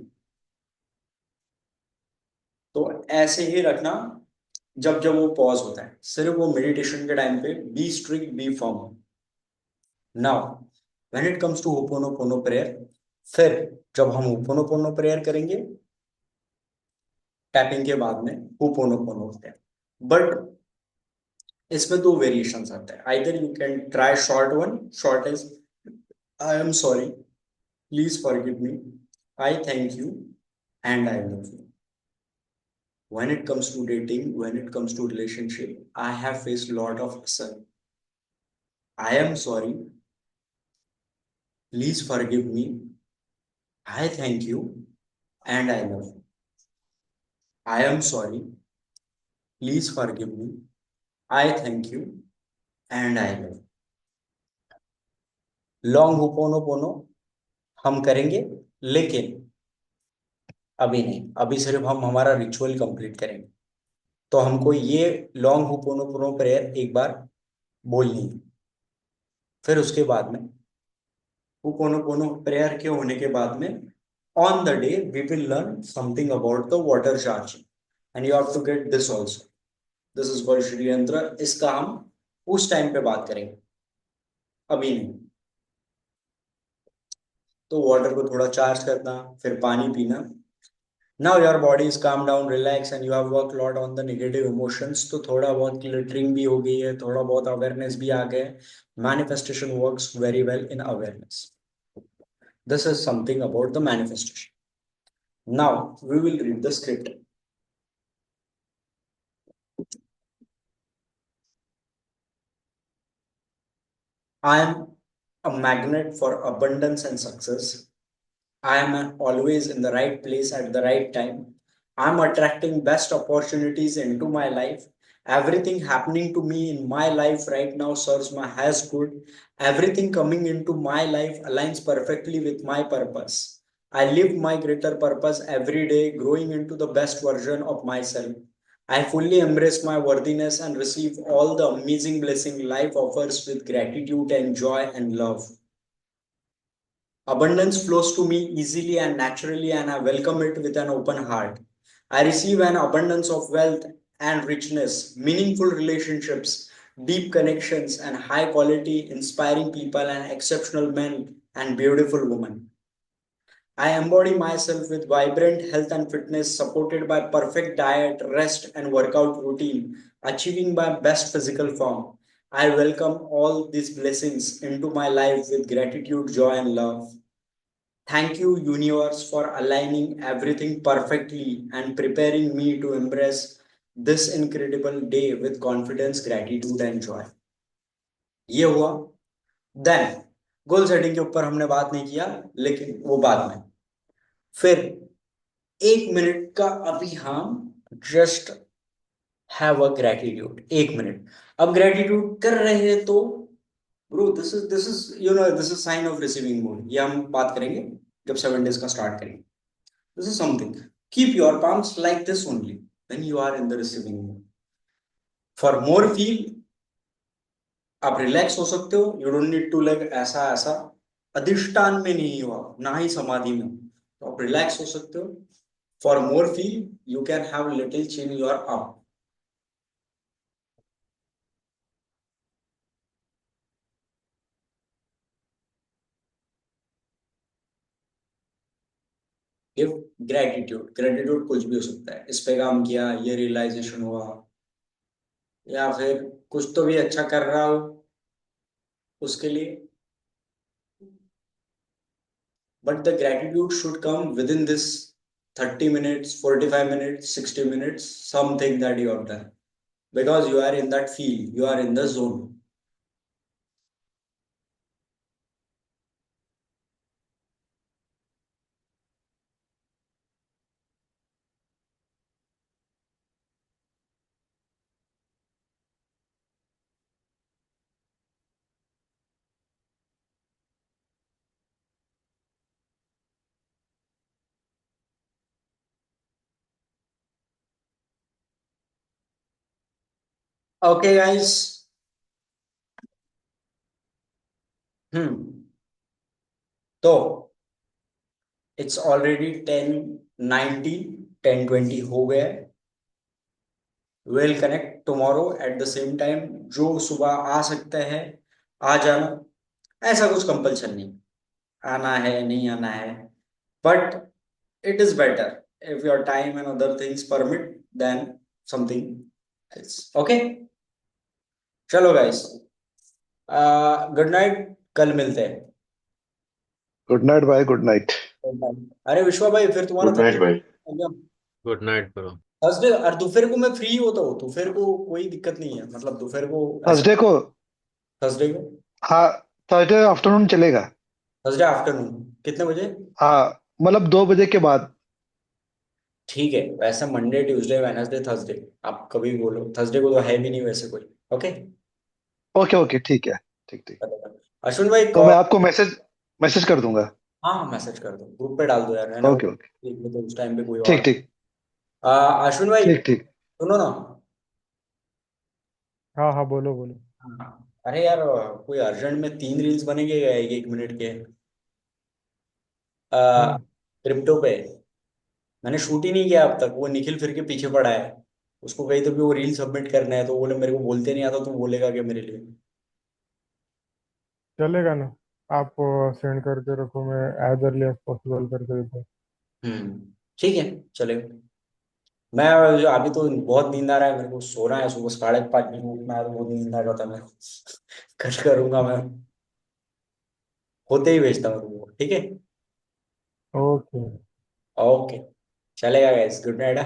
तो ऐसे ही रखना जब जब वो pause होता है, सिर्फ वो मेडिटेशन के टाइम पे be strict, be firm. Now when it comes to ho'oponopono prayer, फिर जब हम होपोनोपोनो प्रेयर करेंगे टैपिंग के बाद में होपोनोपोनो होते हैं. बट इसमें दो वेरिएशंस आते हैं. Either you can try short one. Short is I am sorry, please forgive me, I thank you, and I love you. When it comes to dating, when it comes to relationship, I have faced lot of hassle. I am sorry, please forgive me, I thank you, and I love you. I am sorry, please forgive me, I thank you, and I love you. Long ho'oponopono हम करेंगे, लेकिन अभी नहीं. अभी सिर्फ हम हमारा ritual complete करेंगे. तो हमको ये लॉन्ग होपोनोपोनो प्रेयर एक बार बोलनी है. फिर उसके बाद में होपोनोपोनो प्रेयर के होने के बाद में on the day we will learn something about the water charging, and you have to get this also. This is called Shri Yantra. इसका हम उस टाइम पे बात करेंगे, अभी नहीं. तो वाटर को थोड़ा चार्ज करना, फिर पानी पीना. Now your body is calm down, relax, and you have worked a lot on the negative emotions. तो थोड़ा बहुत क्लिटरिंग भी हो गई है, थोड़ा बहुत अवेयरनेस भी आ गया. Manifestation works very well in awareness. This is something about the manifestation. Now we will read the script. I am a magnet for abundance and success. I am always in the right place at the right time. I'm attracting best opportunities into my life. Everything happening to me in my life right now serves my highest good. Everything coming into my life aligns perfectly with my purpose. I live my greater purpose every day, growing into the best version of myself. I fully embrace my worthiness and receive all the amazing blessing life offers with gratitude and joy and love. Abundance flows to me easily and naturally, and I welcome it with an open heart. I receive an abundance of wealth and richness, meaningful relationships, deep connections, and high quality, inspiring people, and exceptional men and beautiful women. I embody myself with vibrant health and fitness, supported by perfect diet, rest, and workout routine, achieving my best physical form. I welcome all these blessings into my life with gratitude, joy, and love. Thank you, universe, for aligning everything perfectly and preparing me to embrace this incredible day with confidence, gratitude, and joy. ये हुआ. Then goal setting के ऊपर हमने बात नहीं किया, लेकिन वो बाद में. फिर 1 मिनट का अभी हम just have a gratitude. 1 minute. अब ग्रेटिट्यूड कर रहे हैं तो bro, this is sine of receiving mode. ये हम बात करेंगे जब 7 days का स्टार्ट करेंगे. This is something. Keep your palms like this only when you are in the receiving mood. For more feel, आप रिलैक्स हो सकते हो. You don't need to like ऐसा ऐसा अधिष्ठान में नहीं हो आप, ना ही समाधि में. तो आप रिलैक्स हो सकते हो. For more feel you can have little chin your up. Give gratitude. Gratitude कुछ भी हो सकता है. इस पे काम किया, ये रियलाइजेशन हुआ, या फिर कुछ तो भी अच्छा कर रहा हो उसके लिए. But the gratitude should come within this 30 minutes, 45 minutes, 60 minutes, something that you have done. Because you are in that field, you are in the zone. Okay guys. Hmm तो इट्स ऑलरेडी 10:90, 10:20 हो गया है। Will connect tomorrow at the same time. जो सुबह आ सकता है आ जाना, ऐसा कुछ कंपल्सन नहीं, आना है नहीं आना है, but it is better if your time and other things permit than something else. Okay, चलो गाइस, गुड नाइट, कल मिलते हैं। गुड नाइट भाई, गुड नाइट। अरे विश्वा भाई, फिर तुम्हारा गुड नाइट भाई। Good night bro. थर्सडे और दोपहर को मैं फ्री होता हूँ, दोपहर को कोई दिक्कत नहीं है, मतलब दोपहर को ऐसा। थर्सडे को? थर्सडे को, हाँ, थर्सडे आफ्टरनून चलेगा। थर्सडे आफ्टरनून कितने बजे? हाँ, मतलब 2 बजे के बाद। ठीक है, वैसे मंडे ट्यूसडे वेडनेसडे थर्सडे, आप कभी भी बोलो। थर्सडे को तो है भी नहीं वैसे कोई। ओके, ओके ओके, ठीक है। ठीक ठीक। अश्विन भाई तो मैं आपको मैसेज मैसेज कर दूंगा। हाँ मैसेज कर दो, ग्रुप पे डाल दो यार, है ना, ओके ओके। देख लो तो उस टाइम पे कोई ठीक और। ठीक। अश्विन भाई ठीक ठीक। सुनो ना। हाँ हाँ, बोलो बोलो। हाँ, अरे यार, कोई अर्जेंट में 3 रील्स बनेंगे 1 1 मिनट के, हम्म। क्रिप्टो पे। मैंने शूट ही नहीं किया अब तक, वो निखिल फिर के पीछे पड़ा है। उसको कहीं तो भी वो रील सबमिट करना है, तो बोले मेरे को बोलते नहीं आता, तू बोलेगा क्या मेरे लिए? चलेगा ना, आप सेंड करके रखो, मैं एज अर्ली एज पॉसिबल करके देता हूँ। ठीक है, चलेगा। मैं अभी तो बहुत नींद आ रहा है मेरे को, सोना है, सुबह 5:30 बजे उठना है, तो बहुत नींद आ रहा था मेरे को। कट करूंगा मैं, होते ही भेजता हूँ तुमको, ठीक है? ओके। ओके, चलेगा गाइस, गुड नाइट।